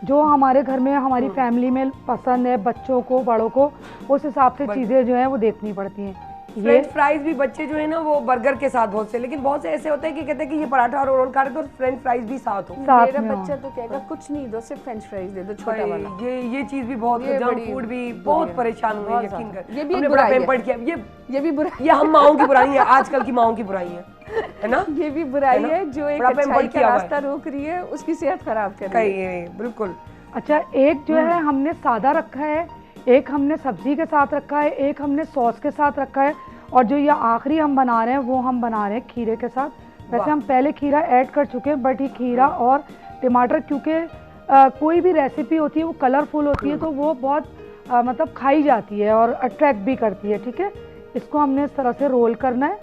जो हमारे घर में हमारी फैमिली में पसंद है, बच्चों को, बड़ों को, उस हिसाब से चीजें जो है वो देखनी पड़ती हैं। फ्रेंच फ्राइज भी बच्चे जो है ना वो बर्गर के साथ बहुत से, लेकिन बहुत से ऐसे होते हैं कि कहते हैं कि ये पराठा और रोल खा रहे तो फ्रेंच फ्राइज भी साथ हो। मेरा बच्चा तो कहेगा कुछ नहीं दो, सिर्फ फ्रेंच फ्राइज दे दो, छोटा वाला। ये चीज भी बहुत, जंक फूड भी बहुत परेशान हुए, यकीन कर। ये भी एक बुराई है, ये भी बुराई, ये हम माओं की बुराई है, आजकल की माओं की बुराई है ना। ये भी बुराई है जो एक अच्छाई का रास्ता रोक रही है, उसकी सेहत खराब कर रही है। बिल्कुल। अच्छा, एक जो है हमने सादा रखा है, एक हमने सब्जी के साथ रखा है, एक हमने सॉस के साथ रखा है, और जो ये आखिरी हम बना रहे हैं वो हम बना रहे हैं खीरे के साथ। वैसे हम पहले खीरा ऐड कर चुके हैं, बट ये खीरा और टमाटर क्योंकि कोई भी रेसिपी होती है वो कलरफुल होती है तो वो बहुत मतलब खाई जाती है और अट्रैक्ट भी करती है। ठीक है, इसको हमने इस तरह से रोल करना है।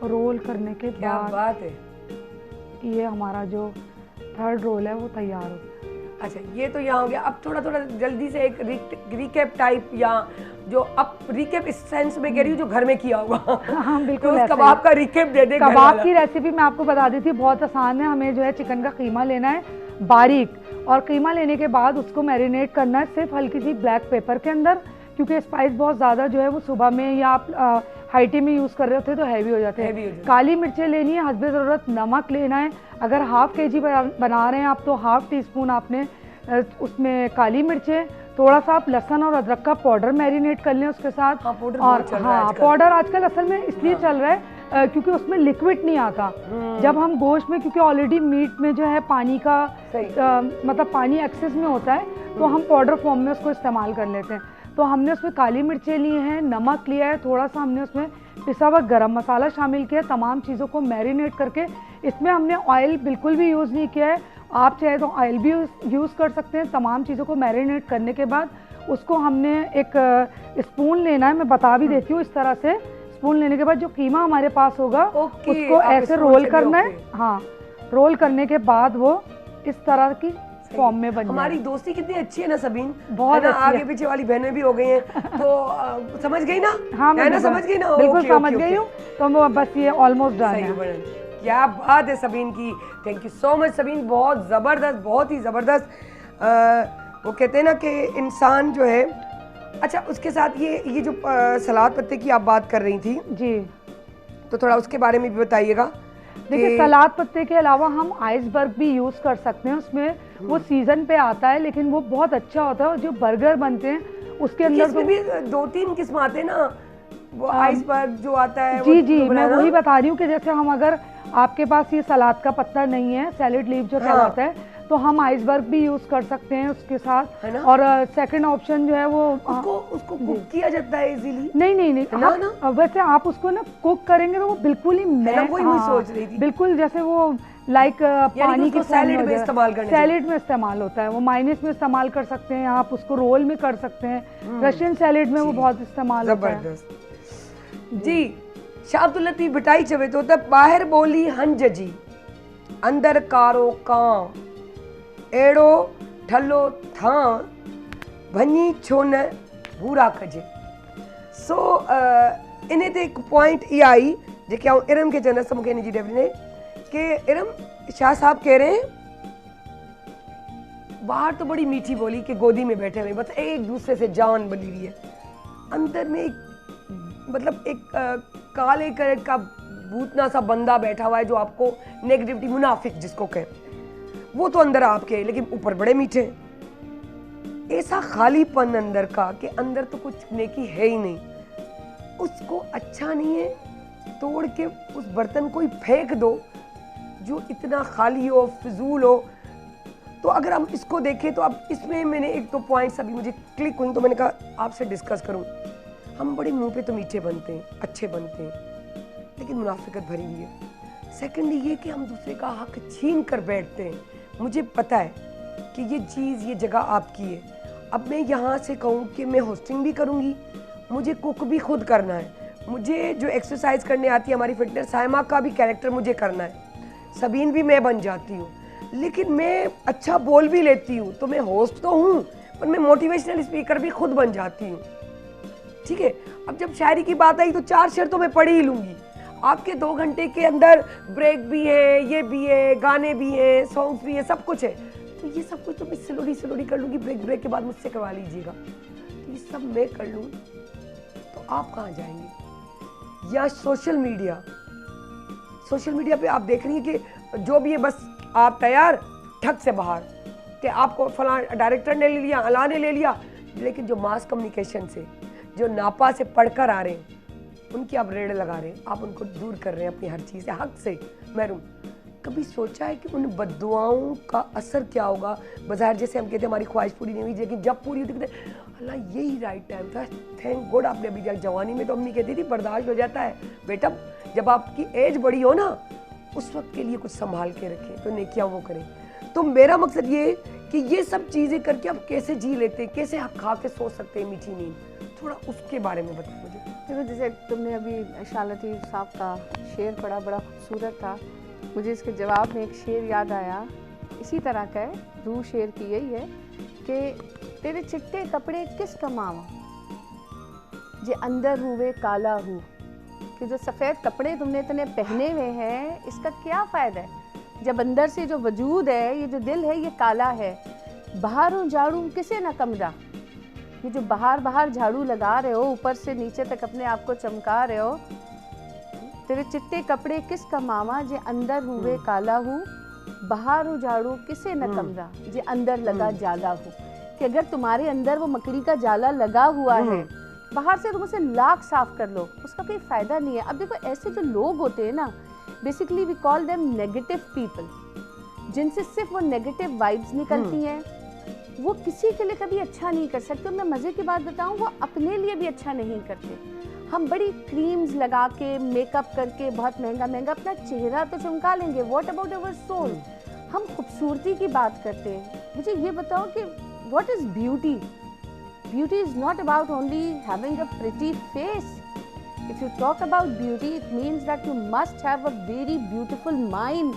रोल करने के क्या बात है, ये हमारा जो थर्ड रोल है वो तैयार हो। अच्छा, ये तो यहाँ हो गया। अब थोड़ा थोड़ा जल्दी से एक रिकैप टाइप, या जो अब रिकैप इस सेंस में कह रही हूँ जो घर में किया होगा। हाँ बिल्कुल, तो उस कबाब का रिकैप दे दे। कबाब की रेसिपी मैं आपको बता देती हूँ, बहुत आसान है। हमें जो है चिकन का कीमा लेना है बारीक, और कीमा लेने के बाद उसको मैरिनेट करना है सिर्फ हल्की सी ब्लैक पेपर के अंदर, क्योंकि स्पाइस बहुत ज़्यादा जो है वो सुबह में या आप हाई टी में यूज़ कर रहे होते तो हैवी हो जाते हैं। काली मिर्चें लेनी है, हस्बे ज़रूरत नमक लेना है। अगर हाफ केजी बना रहे हैं आप तो हाफ टी स्पून आपने उसमें काली मिर्चें, थोड़ा सा आप लहसुन और अदरक का पाउडर मैरिनेट कर लें उसके साथ। और पाउडर आजकल असल में इसलिए चल रहा है क्योंकि उसमें लिक्विड नहीं आता। जब हम गोश्त में, क्योंकि ऑलरेडी मीट में जो है पानी का मतलब पानी एक्सेस में होता है, तो हम पाउडर फॉर्म में उसको इस्तेमाल कर लेते हैं। तो हमने उसमें काली मिर्चें ली हैं, नमक लिया है, थोड़ा सा हमने उसमें पिसा हुआ गरम मसाला शामिल किया, तमाम चीज़ों को मैरिनेट करके। इसमें हमने ऑयल बिल्कुल भी यूज़ नहीं किया है, आप चाहे तो ऑयल भी यूज़ कर सकते हैं। तमाम चीज़ों को मैरिनेट करने के बाद उसको हमने एक स्पून लेना है, मैं बता भी देती हूँ। इस तरह से स्पून लेने के बाद जो कीमा हमारे पास होगा उसको ऐसे रोल करना है। हाँ, रोल करने के बाद वो इस तरह की फॉर्म में बन। हमारी दोस्ती कितनी अच्छी है ना सबीन, बहुत आगे पीछे वाली बहनें भी हो गई हैं तो समझ गई ना। हाँ, मैं समझ गई ना, बिल्कुल समझ गई हूँ। तो बस ये ऑलमोस्ट डन है। क्या बात है सबीन की, thank you so much Sabeen, बहुत ज़बरदस्त, बहुत ही ज़बरदस्त। वो कहते हैं ना कि इंसान जो है, अच्छा उसके साथ ये जो सलाद पत्ते की आप बात कर रही थी, जी तो थोड़ा उसके बारे में भी बताइएगा। देखिए सलाद पत्ते के अलावा हम आइसबर्ग भी यूज कर सकते हैं उसमें, वो सीजन पे आता है लेकिन वो बहुत अच्छा होता है। और जो बर्गर बनते हैं उसके अंदर इसमें भी 2-3 किस्म आते हैं ना, वो आइसबर्ग जो आता है। जी जी, मैं वही बता रही हूँ कि जैसे हम अगर आपके पास ये सलाद का पत्ता नहीं है, सैलेड लीफ जो कहलाता है, तो हम आइसबर्ग भी यूज कर सकते हैं उसके साथ, है ना? और सेकंड ऑप्शन जो है वो उसको कुक किया जाता है इजीली। नहीं वैसे आप उसको ना कुक करेंगे तो वो बिल्कुल ही मैं सोच रही थी बिल्कुल जैसे वो लाइक पानी की सैलेड में इस्तेमाल करने, सैलेड में इस्तेमाल होता है वो, माइनेस में इस्तेमाल कर सकते हैं आप उसको, रोल में कर सकते हैं, रशियन सैलेड में वो बहुत इस्तेमाल होता है। जबरदस्त जी। शाब्दुल लतीफ भटाई चवे तो तब बाहर बोली हंज जी, अंदर कारो कां, एड़ो ठल्लो था भनी छो न भूरा कजे। सो इन्हें ते एक पॉइंट ये आई जेके आऊं इरम के जनस से मुखे इनजी डेवरी ने कि इरम शाह साहब कह रहे हैं बाहर तो बड़ी मीठी बोली कि गोदी में बैठे हुए बस एक दूसरे से जान बनी रही है, अंदर में एक मतलब एक काले कलर का भूतना सा बंदा बैठा हुआ है जो आपको नेगेटिविटी, मुनाफिक जिसको कहे, वो तो अंदर आपके है लेकिन ऊपर बड़े मीठे। ऐसा खालीपन अंदर का कि अंदर तो कुछ नेकी है ही नहीं, उसको अच्छा नहीं है तोड़ के उस बर्तन को ही फेंक दो जो इतना खाली हो, फिजूल हो। तो अगर हम इसको देखें तो अब इसमें मैंने एक तो पॉइंट्स अभी मुझे क्लिक हुई तो मैंने कहा आपसे डिस्कस करूं। हम बड़े मुंह पे तो मीठे बनते हैं, अच्छे बनते हैं, लेकिन मुनाफिकत भरी हुई है। सेकेंडली ये कि हम दूसरे का हक छीन कर बैठते हैं। मुझे पता है कि ये चीज़, ये जगह आपकी है। अब मैं यहाँ से कहूँ कि मैं होस्टिंग भी करूँगी, मुझे कुक भी खुद करना है, मुझे जो एक्सरसाइज करने आती है हमारी फिटनेस, सायमा का भी कैरेक्टर मुझे करना है, सबीन भी मैं बन जाती हूँ, लेकिन मैं अच्छा बोल भी लेती हूँ, तो मैं होस्ट तो हूँ पर मैं मोटिवेशनल स्पीकर भी खुद बन जाती हूँ। ठीक है, अब जब शायरी की बात आई तो 4 शेर तो मैं पढ़ ही लूँगी। आपके 2 घंटे के अंदर ब्रेक भी है, ये भी है, गाने भी हैं, सॉन्ग्स भी है, सब कुछ है, तो ये सब कुछ तो मैं स्लोली कर लूँगी। ब्रेक के बाद मुझसे करवा लीजिएगा, तो ये सब मैं कर लूँ तो आप कहाँ जाएंगे? या सोशल मीडिया पे आप देख रही हैं कि जो भी है बस आप तैयार ठग से बाहर कि आपको फलां डायरेक्टर ने ले लिया, अला ने ले लिया, लेकिन जो मास कम्युनिकेशन से, जो नापा से पढ़कर आ रहे हैं उनकी आप रेड लगा रहे हैं, आप उनको दूर कर रहे हैं अपनी हर चीज़ से, हक से महरूम। कभी सोचा है कि उन बद्दुआओं का असर क्या होगा? बाजार जैसे हम कहते हैं हमारी ख्वाहिश पूरी नहीं हुई, लेकिन जब पूरी होती कहते अल्लाह यही राइट टाइम था, थैंक गॉड आपने अभी तक। जवानी में तो अम्मी कहती थी बर्दाश्त हो जाता है बेटा, जब आपकी एज बड़ी हो ना उस वक्त के लिए कुछ संभाल के रखें, तो नेकियां वो करें। तो मेरा मकसद ये कि ये सब चीज़ें करके आप कैसे जी लेते हैं, कैसे आप खा के सो सकते हैं मीठी नींद, थोड़ा उसके बारे में बताओ मुझे। देखो जैसे तुमने अभी शाह लतीफ़ साहब का शेर पढ़ा, बड़ा खूबसूरत था, मुझे इसके जवाब में एक शेर याद आया, इसी तरह का है, रूह शेर की यही है कि तेरे चिट्टे कपड़े किस कमावा जे अंदर हुए काला हूँ, कि जो सफ़ेद कपड़े तुमने इतने पहने हुए हैं इसका क्या फ़ायदा है जब अंदर से जो वजूद है, ये जो दिल है ये काला है। बाहरों झाड़ू किसे न कमरा, ये जो बाहर झाड़ू लगा रहे हो, ऊपर से नीचे तक अपने आप को चमका रहे हो, तेरे चिट्टे कपड़े किस कमावा जे अंदर हुए काला हूँ, बाहर झाड़ू किसे न कमरा जे अंदर लगा जाला हूँ। कि अगर तुम्हारे अंदर वो मकड़ी का जाला लगा हुआ है, बाहर से तुम उसे लाख साफ कर लो, उसका कोई फायदा नहीं है। अब देखो ऐसे जो लोग होते हैं ना, basically we call them negative people, जिनसे सिर्फ वो नेगेटिव वाइब्स निकलती हैं, वो किसी के लिए कभी अच्छा नहीं कर सकते। मैं मज़े की बात बताऊं, वो अपने लिए भी अच्छा नहीं करते। हम बड़ी क्रीम्स लगा के, मेकअप करके, बहुत महंगा अपना चेहरा तो चमका लेंगे, व्हाट अबाउट अवर सोल? हम खूबसूरती की बात करते हैं। मुझे ये बताओ कि what is beauty? Beauty is not about only having a pretty face. If you talk about beauty, it means that you must have a very beautiful mind.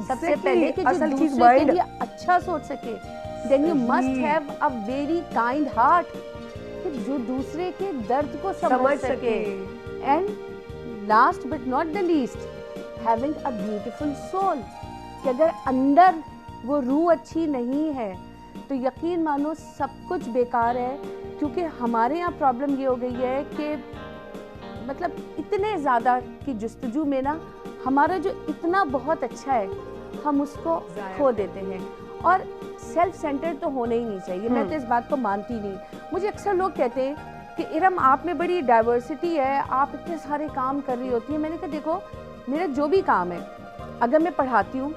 सबसे पहले कि जो दूसरे के लिए अच्छा सोच सके, then you must have a very kind heart, कि जो दूसरे के दर्द को समझ सके. And last but not the least, having a beautiful soul. कि अगर अंदर वो रूह अच्छी नहीं है, तो यकीन मानो सब कुछ बेकार है, क्योंकि हमारे यहाँ प्रॉब्लम ये हो गई है कि मतलब इतने ज़्यादा की जुस्तजू में ना हमारा जो इतना बहुत अच्छा है हम उसको खो देते हैं। और सेल्फ सेंटर्ड तो होने ही नहीं चाहिए, मैं तो इस बात को मानती नहीं। मुझे अक्सर लोग कहते हैं कि इरम आप में बड़ी डाइवर्सिटी है, आप इतने सारे काम कर रही होती हैं। मैंने कहा देखो मेरा जो भी काम है, अगर मैं पढ़ाती हूँ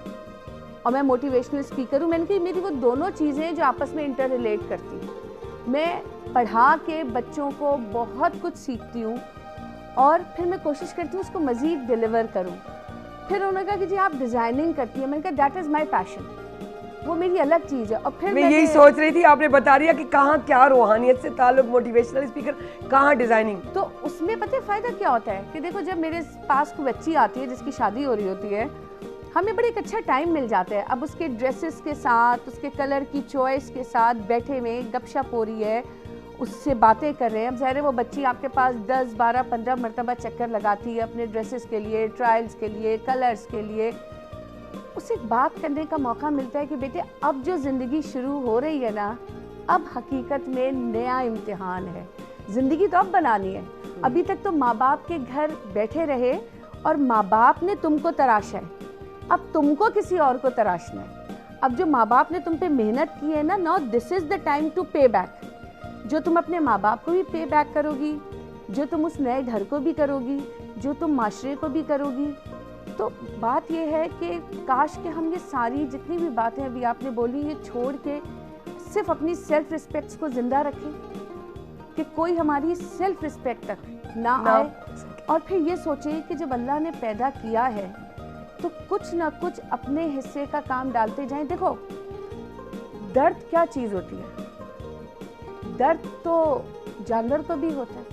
और मैं मोटिवेशनल स्पीकर हूँ, मैंने कहा मेरी वो दोनों चीज़ें जो आपस में इंटर रिलेट करती हैं। मैं पढ़ा के बच्चों को बहुत कुछ सीखती हूँ और फिर मैं कोशिश करती हूँ उसको मज़ीद डिलीवर करूँ। फिर उन्होंने कहा कि जी आप डिज़ाइनिंग करती हैं, मैंने कहा दैट इज़ माई पैशन, वो मेरी अलग चीज़ है। और फिर मैं यही सोच रही थी, आपने बता दिया कि कहाँ क्या रूहानियत से ताल्लुक, मोटिवेशनल स्पीकर, कहाँ डिजाइनिंग। तो उसमें पता है फ़ायदा क्या होता है कि देखो जब मेरे पास कोई बच्ची आती है जिसकी शादी हो रही होती है, हमें बड़ा एक अच्छा टाइम मिल जाता है। अब उसके ड्रेसेस के साथ, उसके कलर की चॉइस के साथ बैठे हुए गपशप हो रही है, उससे बातें कर रहे हैं। अब ज़ाहिर है वो बच्ची आपके पास 10, 12, 15 मरतबा चक्कर लगाती है अपने ड्रेसेस के लिए, ट्रायल्स के लिए, कलर्स के लिए। उसे बात करने का मौका मिलता है कि बेटे अब जो ज़िंदगी शुरू हो रही है ना, अब हकीकत में नया इम्तिहान है, ज़िंदगी तो अब बनानी है। अभी तक तो माँ बाप के घर बैठे रहे और माँ बाप ने तुमको तराशा है, अब तुमको किसी और को तराशना है। अब जो माँ बाप ने तुम पे मेहनत की है ना, now this is the time to pay back. जो तुम अपने माँ बाप को भी पे बैक करोगी, जो तुम उस नए घर को भी करोगी, जो तुम माशरे को भी करोगी। तो बात यह है कि काश कि हम ये सारी जितनी भी बातें अभी आपने बोली ये छोड़ के सिर्फ अपनी सेल्फ रिस्पेक्ट्स को ज़िंदा रखें, कि कोई हमारी सेल्फ रिस्पेक्ट तक ना आए। और फिर ये सोचें कि जब अल्लाह ने पैदा किया है तो कुछ ना कुछ अपने हिस्से का काम डालते जाएं। देखो दर्द क्या चीज़ होती है, दर्द तो जानवर को भी होता है,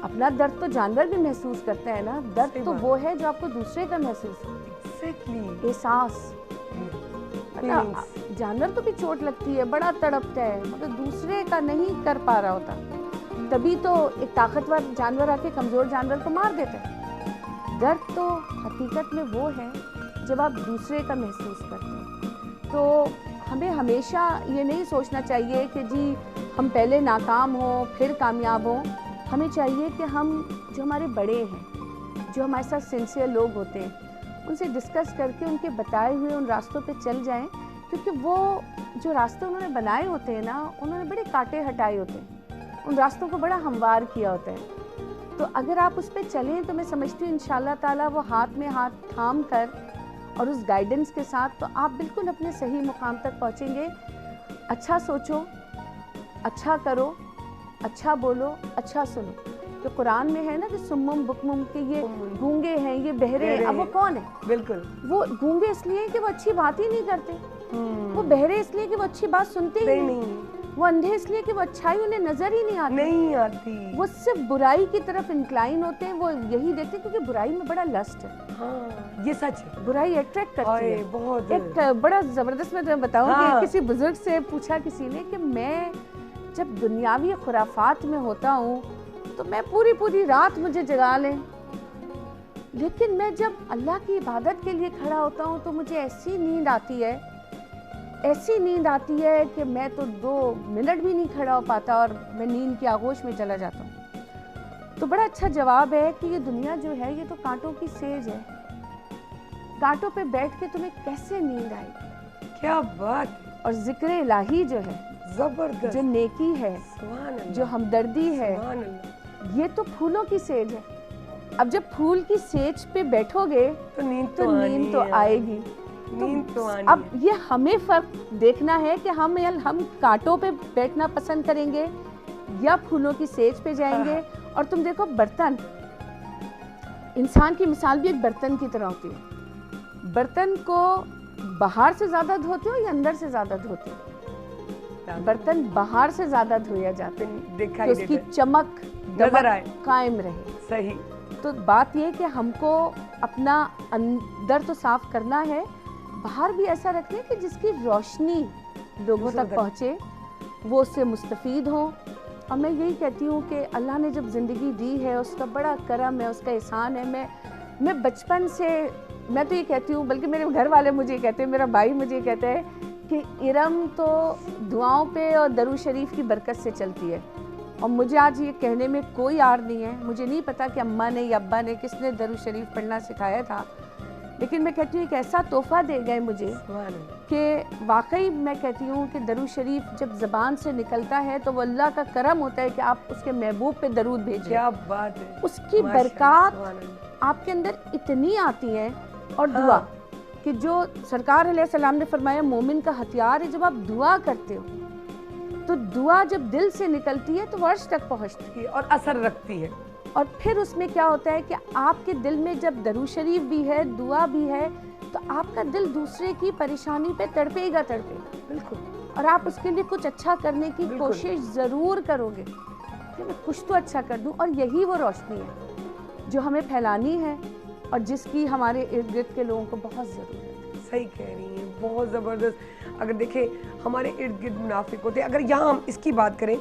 अपना दर्द तो जानवर भी महसूस करते हैं ना। दर्द तो वो है जो आपको दूसरे का महसूस होता है, एहसास। जानवर को भी चोट लगती है, बड़ा तड़पता है, मगर दूसरे का नहीं कर पा रहा होता, तभी तो एक ताकतवर जानवर आके कमजोर जानवर को मार देता है। दर्द तो हकीकत में वो है जब आप दूसरे का महसूस करते हैं। तो हमें हमेशा ये नहीं सोचना चाहिए कि जी हम पहले नाकाम हों फिर कामयाब हों। हमें चाहिए कि हम जो हमारे बड़े हैं, जो हमारे साथ सिंसियर लोग होते हैं, उनसे डिस्कस करके उनके बताए हुए उन रास्तों पे चल जाएं, क्योंकि वो जो रास्ते उन्होंने बनाए होते हैं ना, उन्होंने बड़े कांटे हटाए होते हैं, उन रास्तों को बड़ा हमवार किया होता है। तो अगर आप उस पर चलें तो मैं समझती हूँ इंशाल्लाह ताला वो हाथ में हाथ थाम कर और उस गाइडेंस के साथ तो आप बिल्कुल अपने सही मुकाम तक पहुँचेंगे। अच्छा सोचो, अच्छा करो, अच्छा बोलो, अच्छा सुनो। तो कुरान में है ना कि सुम्मुम बुकमुम के ये गूंगे हैं, ये बहरे हैं। अब वो कौन है? बिल्कुल वो गूंगे इसलिए कि वो अच्छी बात ही नहीं करते, वो बहरे इसलिए कि वो अच्छी बात सुनते ही नहीं, वो अंधे इसलिए कि वो अच्छाई उन्हें नजर ही नहीं आती, वो सिर्फ बुराई की तरफ इंक्लाइन होते हैं, वो यही देखते हैं क्योंकि बुराई में बड़ा लस्ट है। हाँ, ये सच है, बुराई अट्रैक्ट करती है बहुत। एक बड़ा जबरदस्त मैं तुम्हें बताऊं कि किसी बुजुर्ग से पूछा किसी ने कि मैं जब दुनियावी खुराफात में होता हूँ तो मैं पूरी रात मुझे जगा लें, लेकिन मैं जब अल्लाह की इबादत के लिए खड़ा होता हूँ तो मुझे ऐसी नींद आती है, ऐसी नींद आती है कि मैं तो 2 मिनट भी नहीं खड़ा हो पाता और मैं नींद की आगोश में चला जाता हूँ। तो बड़ा अच्छा जवाब है कि ये दुनिया जो है ये तो कांटों की सेज है, कांटों पे बैठ के तुम्हें कैसे नींद आएगी। क्या बात। और जिक्र इलाही जो है, जबरदस्त, जो नेकी है, जो हमदर्दी है, ये तो फूलों की सेज है। अब जब फूल की सेज पे बैठोगे तो नींद तो आएगी। अब ये हमें फर्क देखना है कि हम कांटों पे बैठना पसंद करेंगे या फूलों की सेज पे जाएंगे। और तुम देखो बर्तन, इंसान की मिसाल भी एक बर्तन की तरह होती है। बर्तन को बाहर से ज्यादा धोते हो या अंदर से ज्यादा धोते हो? बर्तन बाहर से ज्यादा धोया जाता है कि उसकी चमक कायम रहे। सही। तो बात ये कि हमको अपना अंदर तो साफ करना है, बाहर भी ऐसा रखना है कि जिसकी रोशनी लोगों तक पहुँचे, वो उससे मुस्तफीद हो। और मैं यही कहती हूँ कि अल्लाह ने जब ज़िंदगी दी है उसका बड़ा करम है, उसका एहसान है। मैं बचपन से मैं तो ये कहती हूँ, बल्कि मेरे घर वाले मुझे कहते हैं, मेरा भाई मुझे कहता है कि इरम तो दुआओं पे और दरूद शरीफ की बरकत से चलती है। और मुझे आज ये कहने में कोई आर नहीं है, मुझे नहीं पता कि अम्मा ने या अब्बा ने किसने दरूद शरीफ पढ़ना सिखाया था, लेकिन मैं कहती हूँ एक ऐसा तोहफा दे गए मुझे कि वाकई मैं कहती हूँ कि दरूद शरीफ जब ज़बान से निकलता है तो वो अल्लाह का करम होता है कि आप उसके महबूब पे दरूद भेजें। क्या बात है। उसकी बरकत आपके अंदर इतनी आती है। और दुआ कि जो सरकार अलैहिस्सलाम ने फरमाया मोमिन का हथियार है, जब आप दुआ करते हो तो दुआ जब दिल से निकलती है तो वो अर्श तक पहुँचती है और असर रखती है। और फिर उसमें क्या होता है कि आपके दिल में जब दरूद शरीफ भी है, दुआ भी है, तो आपका दिल दूसरे की परेशानी पे तड़पेगा। बिल्कुल। और आप उसके लिए कुछ अच्छा करने की कोशिश ज़रूर करोगे कि मैं कुछ तो अच्छा कर दूं। और यही वो रोशनी है जो हमें फैलानी है और जिसकी हमारे इर्द गिर्द के लोगों को बहुत ज़रूरत है। सही कह रही हैं, बहुत ज़बरदस्त। अगर देखें हमारे इर्द गिर्द मुनाफिक होते हैं, अगर यहाँ हम इसकी बात करें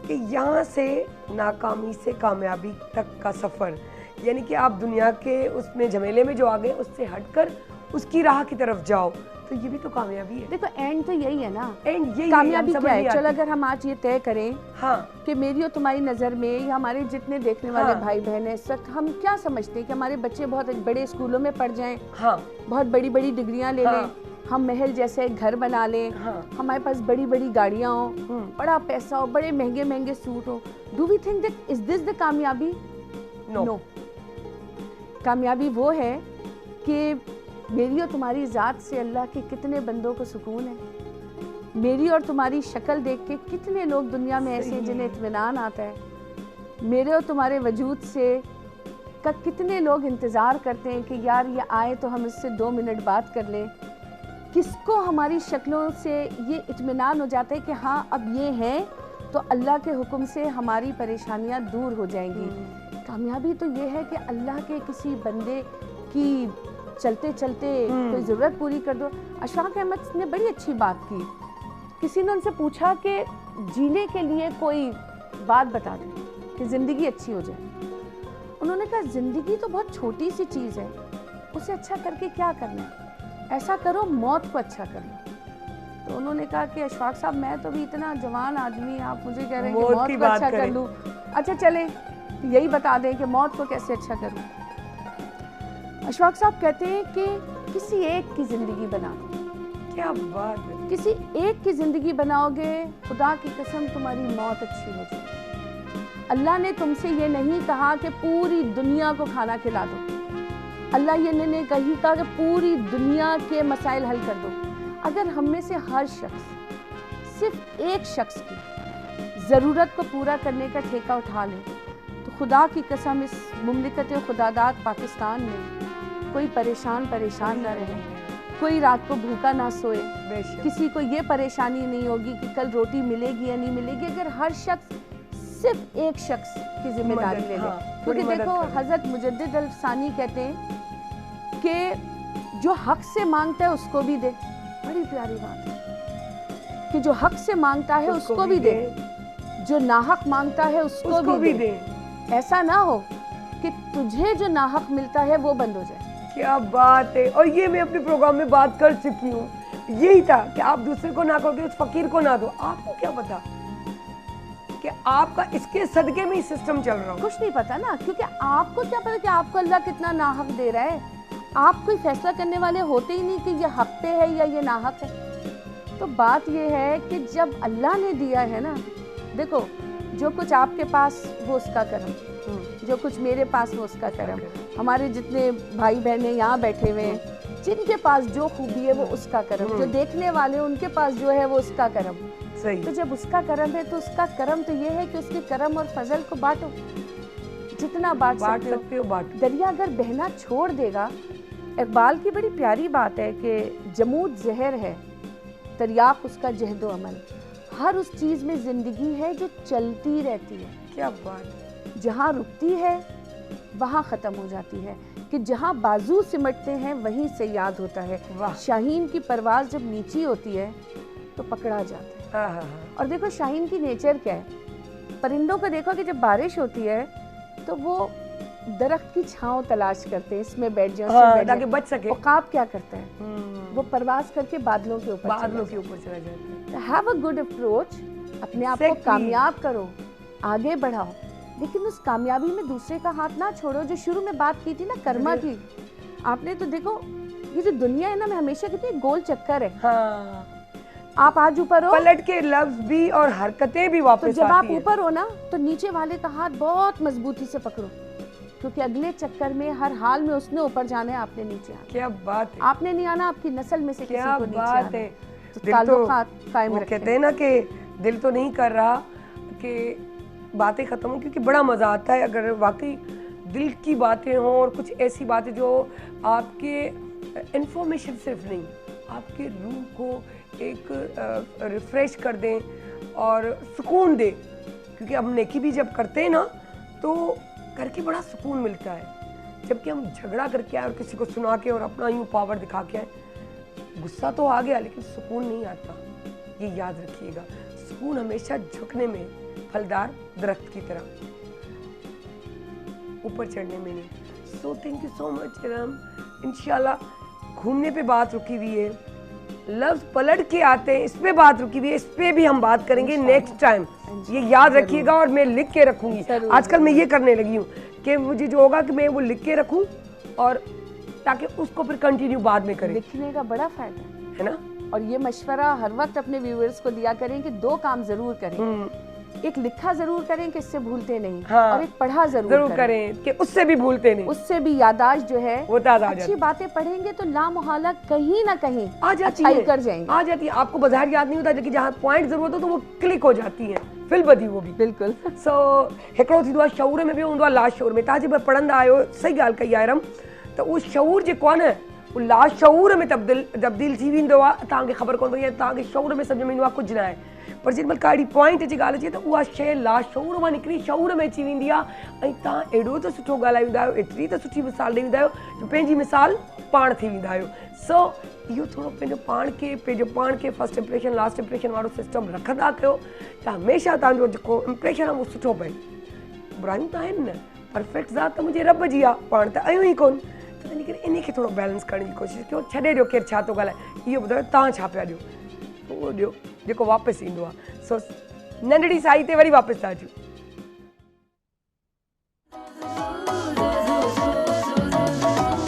कि यहाँ से नाकामी से कामयाबी तक का सफ़र, यानी कि आप दुनिया के उसमें झमेले में जो आ गए उससे हटकर उसकी राह की तरफ जाओ, तो ये भी तो कामयाबी है। देखो एंड तो यही है ना, एंड यही कामयाबी है, क्या है। चलो अगर हम आज ये तय करें हाँ कि मेरी और तुम्हारी नज़र में या हमारे जितने देखने वाले भाई बहन हैं, इस वक्त हम क्या समझते हैं कि हमारे बच्चे बहुत बड़े स्कूलों में पढ़ जाएं, हाँ, बहुत बड़ी बड़ी डिग्रियां ले लें, हम महल जैसे घर बना लें, हमारे पास बड़ी बड़ी गाड़ियां हो, बड़ा पैसा हो, बड़े महंगे महंगे सूट हो। Do we think that is this the कामयाबी? नो। कामयाबी वो है कि मेरी और तुम्हारी ज़ात से अल्लाह के कितने बंदों को सुकून है, मेरी और तुम्हारी शक्ल देख के कितने लोग दुनिया में ऐसे हैं जिन्हें इत्मीनान आता है, मेरे और तुम्हारे वजूद से का कितने लोग इंतज़ार करते हैं कि यार ये आए तो हम इससे 2 मिनट बात कर लें। किसको हमारी शक्लों से ये इत्मीनान हो जाता है कि हाँ अब ये हैं तो अल्लाह के हुक्म से हमारी परेशानियां दूर हो जाएंगी। कामयाबी तो ये है कि अल्लाह के किसी बंदे की चलते चलते कोई ज़रूरत पूरी कर दो। अशफाक अहमद ने बड़ी अच्छी बात की, किसी ने उनसे पूछा कि जीने के लिए कोई बात बता दें कि ज़िंदगी अच्छी हो जाए। उन्होंने कहा ज़िंदगी तो बहुत छोटी सी चीज़ है, उसे अच्छा करके क्या करना है, ऐसा करो मौत को अच्छा कर लो। तो उन्होंने कहा कि अशफाक साहब मैं तो भी इतना जवान आदमी, आप मुझे कह रहे हैं कि मौत को अच्छा कर लूँ। अच्छा चले यही बता दें कि मौत को कैसे अच्छा करूँ। अशफाक साहब कहते हैं कि किसी एक की ज़िंदगी बना दो। क्या बात है। किसी एक की ज़िंदगी बनाओगे, खुदा की कसम तुम्हारी मौत अच्छी हो जाएगी। अल्लाह ने तुमसे ये नहीं कहा कि पूरी दुनिया को खाना खिला दो, अल्लाह ये नहीं कहा कि पूरी दुनिया के मसाइल हल कर दो। अगर हम में से हर शख्स सिर्फ एक शख्स की ज़रूरत को पूरा करने का ठेका उठा ले तो खुदा की कसम इस मुमलिकत खुदादाद पाकिस्तान में कोई परेशान ना रहे, कोई रात को भूखा ना सोए, किसी को ये परेशानी नहीं होगी कि कल रोटी मिलेगी या नहीं मिलेगी, अगर हर शख्स सिर्फ एक शख्स की जिम्मेदारी ले ले। क्योंकि देखो हज़रत मुजद्दिद अल-सानी कहते हैं कि जो हक से मांगता है उसको भी दे। बड़ी प्यारी बात है कि जो हक से मांगता है उसको भी दे, जो नाहक मांगता है उसको भी दे। ऐसा ना हो कि तुझे जो नाहक मिलता है वो बंद हो जाए। क्या बात है। और ये मैं अपने प्रोग्राम में बात कर चुकी हूँ, यही था कि आप दूसरे को ना करोगे उस फकीर को ना दो। आपको क्या पता कि आपका इसके सदके में ही सिस्टम चल रहा हो। कुछ नहीं पता ना, क्योंकि आपको क्या पता कि आपको अल्लाह कितना नाहक दे रहा है। आप कोई फैसला करने वाले होते ही नहीं कि ये हक पे है या ये नाहक है। तो बात ये है कि जब अल्लाह ने दिया है ना, देखो जो कुछ आपके पास वो उसका करम, जो कुछ मेरे पास वो उसका करम, हमारे जितने भाई बहन यहाँ बैठे हुए हैं जिनके पास जो खूबी है वो उसका करम, जो देखने वाले उनके पास जो है वो उसका करम। सही। तो जब उसका करम है तो उसका करम तो ये है कि उसके करम और फजल को बांटो, जितना बांट सकते हो बांटो। दरिया अगर बहना छोड़ देगा, इकबाल की बड़ी प्यारी बात है कि जमूद जहर है तरियाक उसका जहदो अमल। हर उस चीज़ में ज़िंदगी है जो चलती रहती है। क्या बात। जहाँ रुकती है वहाँ ख़त्म हो जाती है, कि जहाँ बाजू सिमटते हैं वहीं से याद होता है। शाहीन की परवाज़ जब नीची होती है तो पकड़ा जाता है। और देखो शाहीन की नेचर क्या है, परिंदों को देखो कि जब बारिश होती है तो वो दरख्त की छांव तलाश करते हैं, इसमें बैठ जाओ, हाँ, बैठ ताकि जाओ। बच सके। उकाब क्या करता है, वो परवाज करके बादलों के ऊपर बादलों के ऊपर चला जाता है। हैव अ गुड अप्रोच, अपने आप को Exactly. कामयाब करो, आगे बढ़ाओ, लेकिन उस कामयाबी में दूसरे का हाथ ना छोड़ो। जो शुरू में बात की थी ना कर्मा की, आपने तो देखो ये जो दुनिया है ना, मैं हमेशा कहती हूँ गोल चक्कर है। हाँ, आप आज ऊपर हो, पलट के लफ्ज भी और हरकतें भी वापस तो जब आप आती हैं। ऊपर हो ना, तो नीचे वाले का हाथ बहुत मजबूती से पकड़ो, क्योंकि अगले चक्कर में हर हाल में उसने ऊपर जाना है, आपने नीचे आना। क्या बात है, आपने नहीं आना, आपकी नस्ल में से किसी क्या को नीचे बात आना है। तो दिल ताल्लुकात कायम वो रखें। कहते हैं ना कि दिल तो नहीं कर रहा कि बातें खत्म हो, क्योंकि बड़ा मजा आता है अगर वाकई दिल की बातें हों और कुछ ऐसी बातें जो आपके इंफॉर्मेशन सिर्फ नहीं, आपके रूह को एक रिफ्रेश कर दें और सुकून दें। क्योंकि हम नेकी भी जब करते हैं ना, तो करके बड़ा सुकून मिलता है। जबकि हम झगड़ा करके आए और किसी को सुना के और अपना यूँ पावर दिखा के आए, गुस्सा तो आ गया लेकिन सुकून नहीं आता। ये याद रखिएगा, सुकून हमेशा झुकने में, फलदार दरख्त की तरह, ऊपर चढ़ने में नहीं। So thank you so much Iram. इंशाल्लाह घूमने पे बात रुकी हुई है, लफ्ज पलट के आते हैं, इस पे बात रुकी हुई है, इस पे भी हम बात करेंगे नेक्स्ट टाइम। ये याद रखिएगा और मैं लिख के रखूंगी। आजकल मैं ये करने लगी हूँ कि मुझे जो होगा कि मैं वो लिख के रखूँ, और ताकि उसको फिर कंटिन्यू बाद में करें, लिखने का बड़ा फायदा है ना। और ये मशवरा हर वक्त अपने व्यूअर्स को दिया करें कि दो काम जरूर करें, एक लिखा जरूर करें कि इससे भूलते नहीं, हाँ, और एक पढ़ा जरूर करें कि उससे भी भूलते नहीं, उससे भी यादाश्त जो है वो ताज़ा हो जाती अच्छी बातें पढ़ेंगे तो लामुहाला कहीं ना कहीं आ जाती अच्छाई है, कर जाएंगे। आ जाती है। आपको बाजार याद नहीं होता, लेकिन जहाँ पॉइंट जरूरत हो तो वो क्लिक हो जाती है, फिल बदी वो भी। बिल्कुल। सो हिकिड़ो थींदो आहे शऊर में, ॿियो हूंदो आहे लाशऊर में। तव्हां जब पढ़ंदा आहियो, सही ॻाल्हि कई आहे इरम, त उहो शऊर जेको आहे न, उहो लाशऊर में तब्दील थी वेंदो आहे। तव्हांखे ख़बर कोन पवंदी आहे, तव्हांखे शऊर में सम्झ में ईंदो आहे कुझु न आहे, पर जेॾी महिल का अहिड़ी पॉइंट जी ॻाल्हि अचे त उहा शइ लाशऊर मां निकिरी शऊर में अची वेंदी आहे। ऐं तव्हां एॾो त सुठो ॻाल्हाईंदा आहियो, एतिरी त सुठी मिसाल ॾेई वेंदा आहियो जो पंहिंजी मिसाल पाण थी वेंदा आहियो। सो इहो थोरो पंहिंजो पाण खे फर्स्ट इंप्रेशन लास्ट इंप्रेशन वारो सिस्टम रखंदा कयो, त हमेशह तव्हांजो जेको इंप्रेशन आहे उहो सुठो पए। बुरायूं त आहिनि न, परफेक्ट ज़ात त मुंहिंजे रब जी आहे, पाण त आहियूं ई कोन, त इन करे इन खे थोरो बैलेंस करण जी कोशिशि कयो। छॾे ॾियो केरु छा थो ॻाल्हाए, इहो ॿुधायो तव्हां छा पिया ॾियो, उहो ॾियो जेको वापसि ईंदो आहे। सो नंढड़ी साई ते वरी वापसि था अचूं।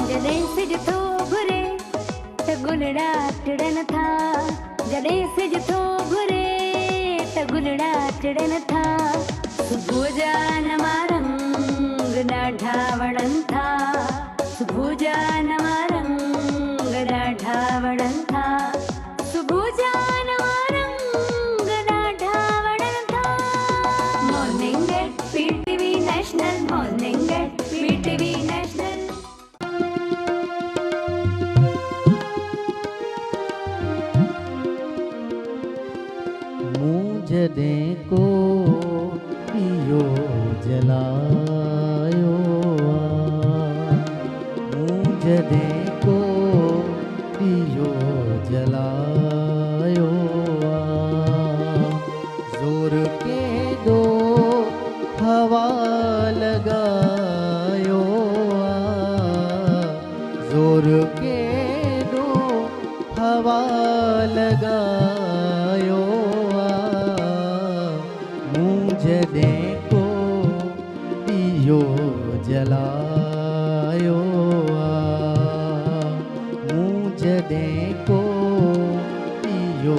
जॾहिं सिज थो घुरे त गुलड़ा टिड़न था, जॾहिं सिज थो घुरे त गुलड़ा टिड़न था, सुबुह जा नवां रंग ॾाढा वणनि था, सुबुह जा नवां रंग ॾाढा वणनि था, सुबुह जा नवां रंग ॾाढा वणनि था। Morning at PTV national, morning at PTV national. जॾहिं को इहो जलायो मूं जॾहिं को इहो जलायो ज़ोर केॾो हवा लॻायो ज़ोर केॾो हवा लॻायो जॾहिं को इहो जलायो मूं जॾहिं को इहो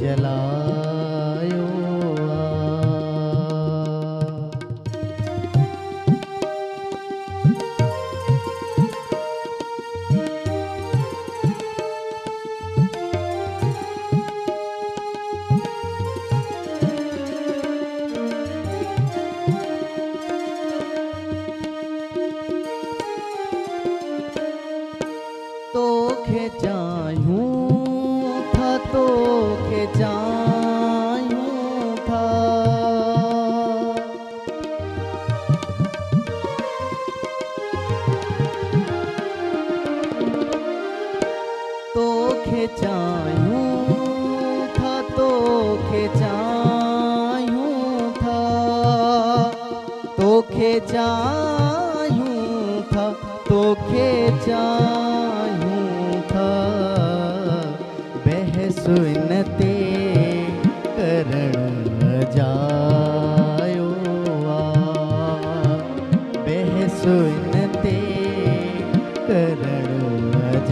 जलायो तोखे चाहियूं था, तोखे चाहियूं था, तोखे चाहियूं था, तोखे चाहियूं था, तोखे चाहियूं तोखे चाहियूं था बहस इन ते करण जायो बहस इन ते करण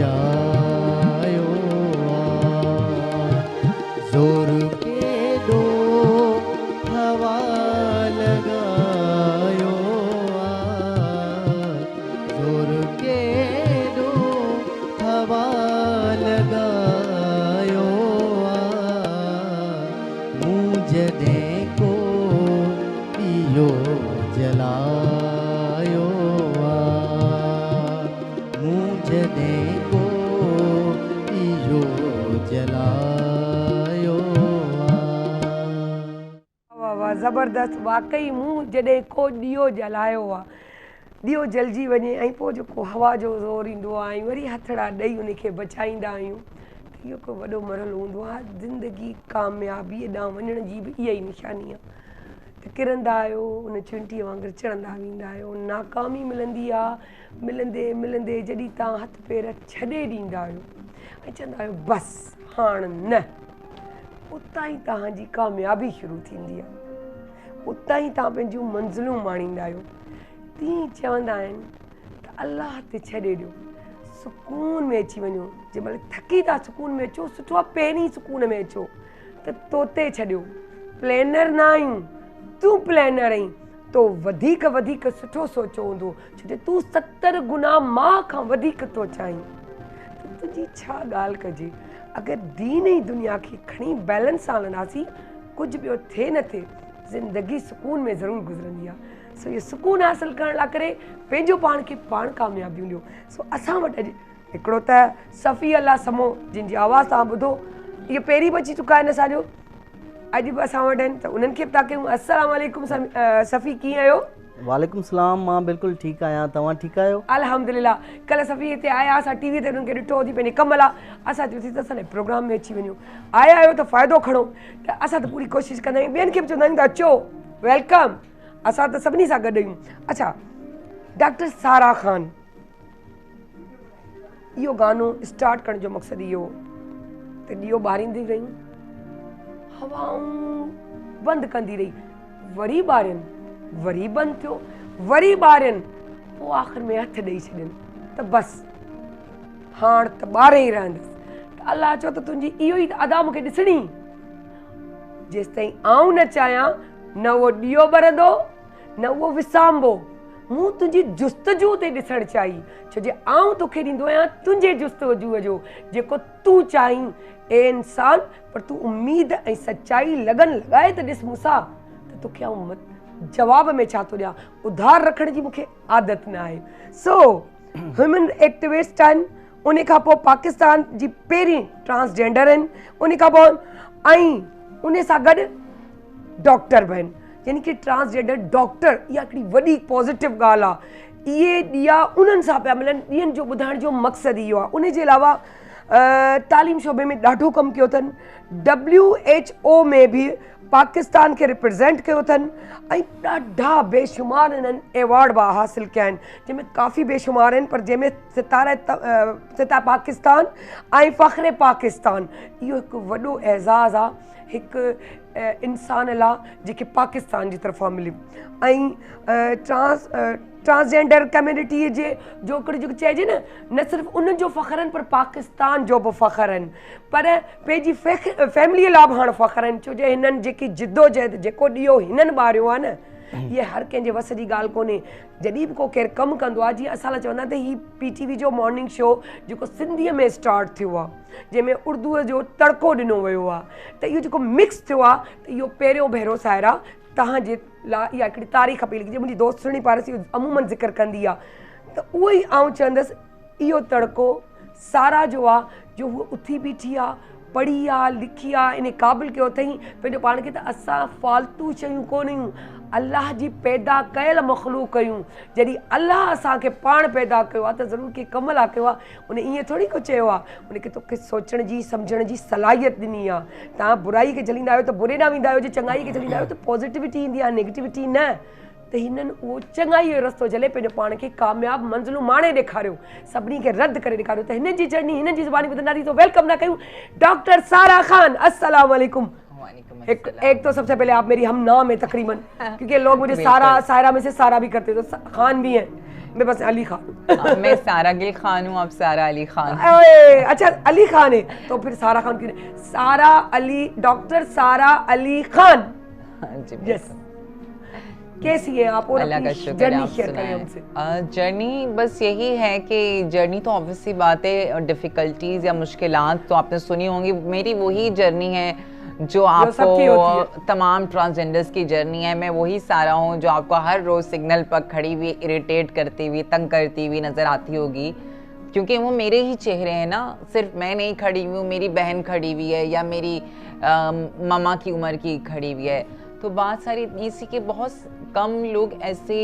जायो जोर केॾो हवा लगायो जोर केॾो हवा लगायो मूं जॾहिं को ॾीयो जलायो मूं जॾहिं को ॾीयो जलायो वाह वाह ज़बरदस्त वाकई मूं जॾहिं को ॾीओ जलायो आहे ॾीओ जलिजी वञे ऐं पोइ जेको हवा जो ज़ोर ईंदो आहे ऐं वरी हथड़ा ॾेई उनखे बचाईंदा आहियूं त इहो को वॾो मरहलो हूंदो आहे ज़िंदगी कामयाबी ॾांहुं वञण जी बि इहा ई निशानी आहे त किरंदा आहियो उन चुंटीअ वांगुरु चढ़ंदा वेंदा आहियो नाकामी मिलंदी आहे मिलंदे मिलंदे जॾहिं तव्हां हथ पेर छॾे ॾींदा आहियो ऐं चवंदा आहियो बसि हाणे न उतां ई तव्हांजी कामयाबी शुरू थींदी आहे उतां ई तव्हां पंहिंजूं मंज़िलूं माणींदा आहियो तीअं चवंदा आहिनि त अलाह ते छॾे ॾियो सुकून में अची वञो जंहिंमहिल थकी था सुकून में अचो सुठो आहे पहिरीं सुकून में अचो त तोते छॾियो प्लेनर न आहियूं तूं प्लेनर आहीं तो वधीक वधीक सुठो सोचो हूंदो छो जो तूं 70 गुना मां खां वधीक थो चाहीं त तुंहिंजी छा ॻाल्हि कजे अगरि दीन ई दुनिया खे खणी बैलेंस सां हलंदासीं कुझु ॿियो थिए न थिए ज़िंदगी सुकून में ज़रूरु गुज़रंदी आहे सो इहो सुकून हासिलु करण लाइ करे पंहिंजो पाण खे पाण कामयाबियूं ॾियो सो असां वटि अॼु हिकिड़ो त सफ़ी अल्लाह समो जिन जी आवाज़ तव्हां ॿुधो इहो पहिरीं बि अची चुका आहिनि असांजो अॼु बि असां वटि आहिनि त उन्हनि खे बि था कयूं अस्सलाम वालेकुम सफ़ी कीअं आहियो वालेकुम सलाम मां बिल्कुलु ठीकु आहियां तव्हां ठीकु आहियो अल्हम्दुलिल्लाह कल्ह सफ़ी हिते आया असां टीवी ते उन्हनि खे ॾिठो होसीं पंहिंजे कम लाइ असां चयोसीं त असांजे प्रोग्राम में अची वञो आया आहियो त फ़ाइदो खणो त असां त पूरी कोशिशि कंदा आहियूं ॿियनि खे बि चवंदा आहियूं त अचो वेलकम असां त सभिनी सां गॾु आहियूं अच्छा डॉक्टर सारा ख़ान इहो गानो स्टार्ट करण जो मक़सदु इहो त ॾीओ ॿारींदी रहियूं हवाऊं बंदि कंदी रही वरी ॿारियनि वरी बंदि थियो वरी ॿारियनि पोइ आख़िर में हथ ॾेई छॾनि त बसि हाणे त ॿारे ई रहंदसि त अलाह चओ त तुंहिंजी इहो ई अदा मूंखे ॾिसणी जेसि ताईं आऊं न चाहियां न उहो ॾीओ ॿरंदो न उहो विसांबो मूं तुंहिंजी जुस्तजू ते ॾिसणु चाही छो जे आऊं तोखे ॾींदो आहियां तुंहिंजे जुस्तजूअ जो जेको तूं चाहीं ए इंसान पर तूं उमेद ऐं सचाई लगन लॻाए त ॾिस मूंसां त तोखे आऊं जवाब में छा थो ॾियां उधार रखण जी मूंखे आदत न आहे सो ह्यूमन एक्टिविस्ट आहिनि उन खां पोइ पाकिस्तान जी पहिरीं ट्रांसजेंडर आहिनि उन खां पोइ ऐं उन सां गॾु डॉक्टर बि आहिनि यानी कि ट्रांसजेंडर डॉक्टर इहा हिकिड़ी वॾी पॉज़िटिव ॻाल्हि आहे इहे ॾीआ उन्हनि सां पिया मिलनि ॾींहंनि जो ॿुधाइण जो मक़सदु इहो आहे उन जे अलावा तालीम शोबे में ॾाढो कमु कयो अथनि WHO में बि पाकिस्तान खे रिप्रेज़ेंट कयो अथनि ऐं ॾाढा बेशुमार इन्हनि एवॉर्ड बि हासिलु कया आहिनि जंहिंमें काफ़ी बेशुमार आहिनि पर जंहिंमें सितारा पाकिस्तान ऐं फ़ख्रे पाकिस्तान इहो हिकु वॾो एज़ाज़ आहे हिकु इंसान लाइ जेके पाकिस्तान जी तरफ़ां मिलियूं ऐं ट्रांसजेंडर कम्यूनिटीअ जे जो हिकिड़ो जेको चइजे न सिर्फ़ु उन्हनि जो फ़ख्रु आहिनि पर पाकिस्तान जो बि फ़ख्रु आहिनि पर पंहिंजी फैमिलीअ लाइ बि हाणे फ़ख्रु आहिनि छो जो हिननि जेकी जिदोजहद जेको ॾीओ हिननि ॿारियो आहे न इहे हर कंहिंजे वस जी ॻाल्हि कोन्हे जॾहिं बि को केरु कमु कंदो आहे जीअं असां लाइ चवंदा त हीउ PTV जो मॉर्निंग शो जेको सिंधीअ में स्टार्ट थियो आहे जंहिंमें उर्दूअ जो तड़को ॾिनो वियो आहे त इहो जेको मिक्स थियो आहे त इहो पहिरियों भेरो साहिरा तव्हांजे लाइ इहा हिकिड़ी तारीख़ पई लिखी मुंहिंजी दोस्त सुहिणी पारसी अमूमन ज़िक्र कंदी आहे त उहो ई आउं चवंदसि इहो तड़को सारा जो आहे जो उहा उथी बीठी आहे पढ़ी आहे लिखी आहे इन क़ाबिल कयो अथई पंहिंजो पाण खे त असां फालतू शयूं कोन आहियूं अलाह जी पैदा कयल मख़लूक आहियूं जॾहिं अलाह असांखे पाण पैदा कयो आहे त ज़रूरु कंहिं कम लाइ कयो आहे उन ईअं थोरी को चयो आहे उनखे तोखे सोचण जी सम्झण जी सलाहियत ॾिनी आहे तव्हां बुराई खे झलींदा आहियो त बुरे न वेंदा आहियो जे चङाई खे झलींदा आहियो त पॉज़िटिविटी ईंदी आहे नेगेटिविटी न त हिननि उहो चङाई जो रस्तो झले पंहिंजो पाण खे कामयाब मंज़िलूं माणे ॾेखारियो, सभिनी खे रद्द करे ॾेखारियो। त हिननि जी जर्नी हिननि जी ज़ुबानी ॿुधंदासीं तो वेलकम ना कयूं डॉक्टर सारा खान। अस्सलाम वालेकुम। एक तो सबसे पहले आप मेरी हम नाम है तकरीबन, क्योंकि लोग मुझे सारा में से सारा भी करते, तो खान भी हैं, मैं बस अली खान। मैं सारा गिल खान हूँ, आप सारा अली खान। अच्छा अली खान है तो फिर सारा खान क्यों नहीं? सारा अली, डॉक्टर सारा अली खान। यस, कैसी है आप और अपनी जर्नी शेयर करें हमसे। जर्नी बस यही है कि जर्नी तो ऑब्वियसली बात है, डिफिकल्टीज या मुश्किलात तो आपने सुनी होंगी, मेरी वही जर्नी है जो आपको तमाम ट्रांसजेंडर्स की जर्नी है। मैं वही सारा हूँ जो आपको हर रोज सिग्नल पर खड़ी हुई इरिटेट करती हुई, तंग करती हुई नजर आती होगी, क्योंकि वो मेरे ही चेहरे हैं ना, सिर्फ मैं नहीं खड़ी हुई हूँ, मेरी बहन खड़ी हुई है या मेरी मामा की उम्र की खड़ी हुई है। तो बात सारी इतनी सी कि बहुत कम लोग ऐसे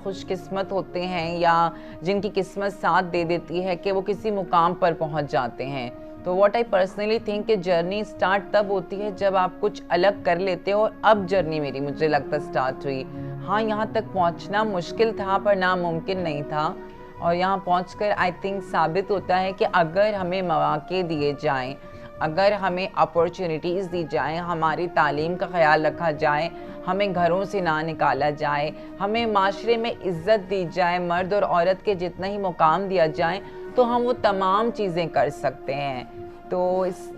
खुशकिस्मत होते हैं या जिनकी किस्मत साथ दे देती है कि वो किसी मुकाम पर पहुंच जाते हैं। तो व्हाट आई पर्सनली थिंक कि जर्नी स्टार्ट तब होती है जब आप कुछ अलग कर लेते हो, और अब जर्नी मेरी मुझे लगता स्टार्ट हुई। हाँ, यहाँ तक पहुँचना मुश्किल था पर नामुमकिन नहीं था, और यहाँ पहुँचकर आई थिंक साबित होता है कि अगर हमें मौके दिए जाएं, अगर हमें अपॉर्चुनिटीज़ दी जाएं, हमारी तालीम का ख्याल रखा जाए, हमें घरों से ना निकाला जाए, हमें माशरे में इज़्ज़त दी जाए, मर्द और औरत के जितना ही मुकाम दिया जाए, तो हम वो तमाम चीज़ें कर सकते हैं। तो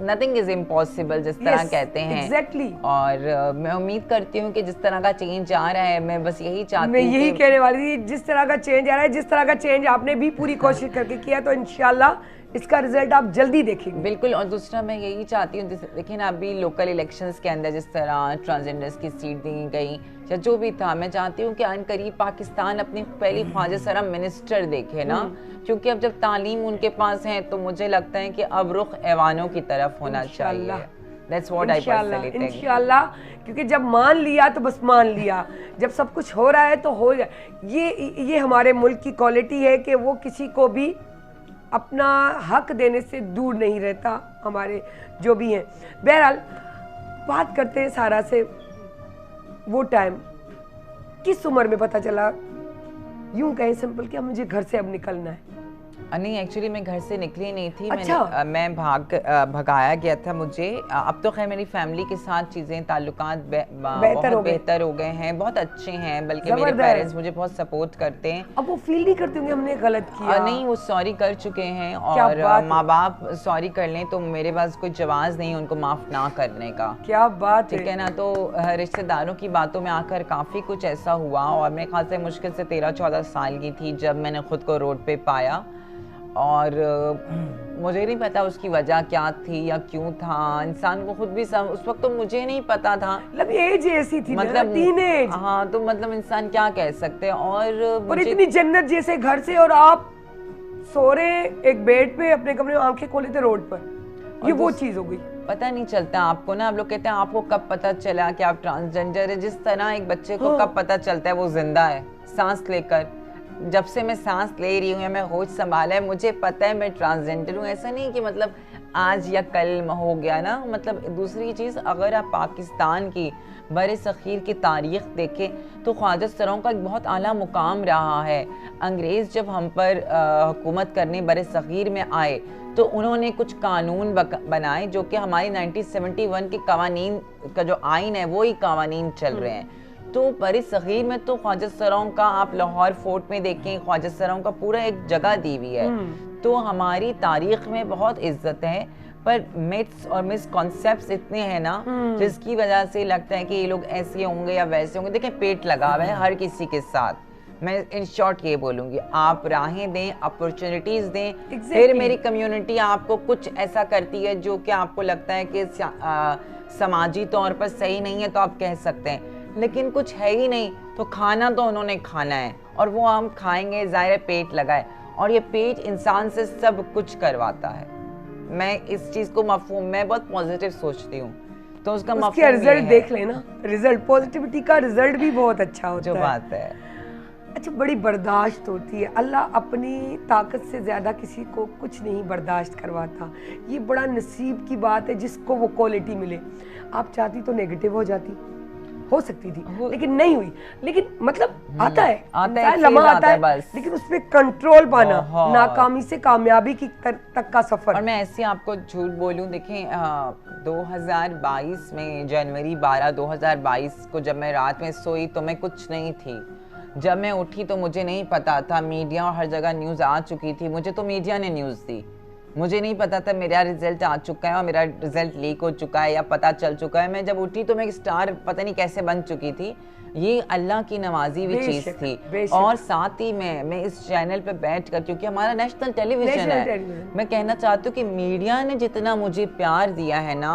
नथिंग इज़ इम्पॉसिबल जिस तरह कहते हैं। exactly. और मैं उम्मीद करती हूँ कि जिस तरह का चेंज आ रहा है, मैं बस यही चाहती हूँ, मैं यही कहने वाली थी, जिस तरह का चेंज आ रहा है, जिस तरह का चेंज आपने भी पूरी कोशिश करके किया, तो इंशाल्लाह इसका रिजल्ट आप जल्दी देखेंगे। बिल्कुल। और दूसरा मैं यही चाहती हूँ, देखिए ना अभी लोकल इलेक्शंस के अंदर जिस तरह ट्रांसजेंडर्स की सीट दी गई या जो भी था, मैं चाहती हूँ कि अन करीब पाकिस्तान अपनी पहली ख्वाजा सरा मिनिस्टर देखे ना, क्योंकि अब जब तालीम उनके पास है तो मुझे लगता है कि अब रुख ऐवानों की तरफ होना चाहिए। That's what I personally think. इंशाल्लाह, क्योंकि जब मान लिया तो बस मान लिया, जब सब कुछ हो रहा है तो हो जाए। ये हमारे मुल्क की क्वालिटी है कि वो किसी को भी अपना हक देने से दूर नहीं रहता, हमारे जो भी हैं। बहरहाल बात करते हैं सारा से, वो टाइम किस उम्र में पता चला, यूं कहें सिंपल कि मुझे घर से अब निकलना है? नहीं, एक्चुअली मैं घर से निकली नहीं थी। अच्छा। मैं भगाया गया था मुझे। अब तो खैर मेरी फैमिली के साथ चीज़ें ताल्लुकात बेहतर हो गए हैं, बहुत अच्छे हैं, बल्कि मेरे पेरेंट्स मुझे बहुत सपोर्ट करते हैं। अब वो फील नहीं करते होंगे हमने गलत किया? नहीं, वो सॉरी कर चुके हैं, और माँ बाप सॉरी कर लें तो मेरे पास कोई जवाब नहीं उनको माफ़ ना करने का। क्या बात, ठीक है ना। तो रिश्तेदारों की बातों में आकर काफ़ी कुछ ऐसा हुआ, और मेरे ख्याल से मुश्किल से 13-14 साल की थी जब मैंने खुद को रोड पे पाया, और मुझे नहीं पता उसकी वजह क्या थी या क्यों था। इंसान को खुद भी उस वक्त तो मुझे नहीं पता था, मतलब एज ऐसी थी, मतलब टीनेज। हाँ, तो मतलब इंसान क्या कह सकते हैं। और इतनी जन्नत जैसे घर से, और आप सो रहे एक बेड पे अपने कमरे में, आंखें खोले थे रोड पर, ये वो चीज हो गई। पता नहीं चलता आपको ना, आप लोग कहते हैं आपको कब पता चला कि आप ट्रांसजेंडर है, जिस तरह एक बच्चे को कब पता चलता है वो जिंदा है सांस लेकर। जब से मैं सांस ले रही हूँ या मैं होश संभाला है, मुझे पता है मैं ट्रांसजेंडर हूँ। ऐसा नहीं कि मतलब आज या कल हो गया ना। मतलब दूसरी चीज़, अगर आप पाकिस्तान की बर सग़ीर की तारीख़ देखें तो ख्वाजा सरों का एक बहुत आला मुकाम रहा है। अंग्रेज़ जब हम पर हुकूमत करने बर सग़ीर में आए तो उन्होंने कुछ कानून बनाए जो कि हमारी 1971 के कवानीन का जो आइन है वही कवानीन चल रहे हैं। तो बरी सग़ीर में तो ख्वाजा सरों का, आप लाहौर फोर्ट में देखें, ख्वाजा सरों का पूरा एक जगह दी हुई है। तो हमारी तारीख में बहुत इज्जत है, पर मिथ्स और मिसकॉन्सेप्ट्स इतने हैं ना, जिसकी वजह से लगता है कि ये लोग ऐसे होंगे या वैसे होंगे। देखें, पेट लगा हुआ है हर किसी के साथ। मैं इन शॉर्ट ये बोलूँगी, आप राहें दें, अपॉर्चुनिटीज़ दें। फिर मेरी कम्युनिटी आपको कुछ ऐसा करती है जो कि आपको लगता है कि समाजी तौर पर सही नहीं है, तो आप कह सकते हैं। लेकिन कुछ है ही नहीं तो खाना तो उन्होंने खाना है, और वो हम खाएंगे, ज़ाहिर पेट लगाए, और ये पेट इंसान से सब कुछ करवाता है। मैं इस चीज़ को मफहूम, मैं बहुत पॉजिटिव सोचती हूँ, तो उसका रिजल्ट देख लेना, रिजल्ट पॉजिटिविटी का रिजल्ट भी बहुत अच्छा होता है। जो बात है, अच्छा, बड़ी बर्दाश्त होती है। अल्लाह अपनी ताकत से ज़्यादा किसी को कुछ नहीं बर्दाश्त करवाता। ये बड़ा नसीब की बात है जिसको वो क्वालिटी मिले। आप चाहती तो नेगेटिव हो जाती। हो सकती थी, लेकिन नहीं हुई। लेकिन मतलब आता है, आता है, लम्हा phase आता है, बस। लेकिन उसपे कंट्रोल पाना, बहुत। नाकामी से कामयाबी की तक का सफर। और मैं ऐसे आपको झूठ बोलूं, देखें 2022 में जनवरी 12 2022 को जब मैं रात में सोई तो मैं कुछ नहीं थी। जब मैं उठी तो मुझे नहीं पता था, मीडिया और हर जगह न्यूज़ आ चुकी थी, मुझे तो मीडिया ने न्यूज़ दी, मुझे नहीं पता था मेरा रिजल्ट आ चुका है और मेरा रिजल्ट लीक हो चुका है या पता चल चुका है। मैं जब उठी तो मैं एक स्टार पता नहीं कैसे बन चुकी थी। ये अल्लाह की नवाजी हुई चीज़ थी। और साथ ही मैं इस चैनल पे बैठ कर, क्योंकि हमारा नेशनल टेलीविजन है, मैं कहना चाहती हूँ कि मीडिया ने जितना मुझे प्यार दिया है ना,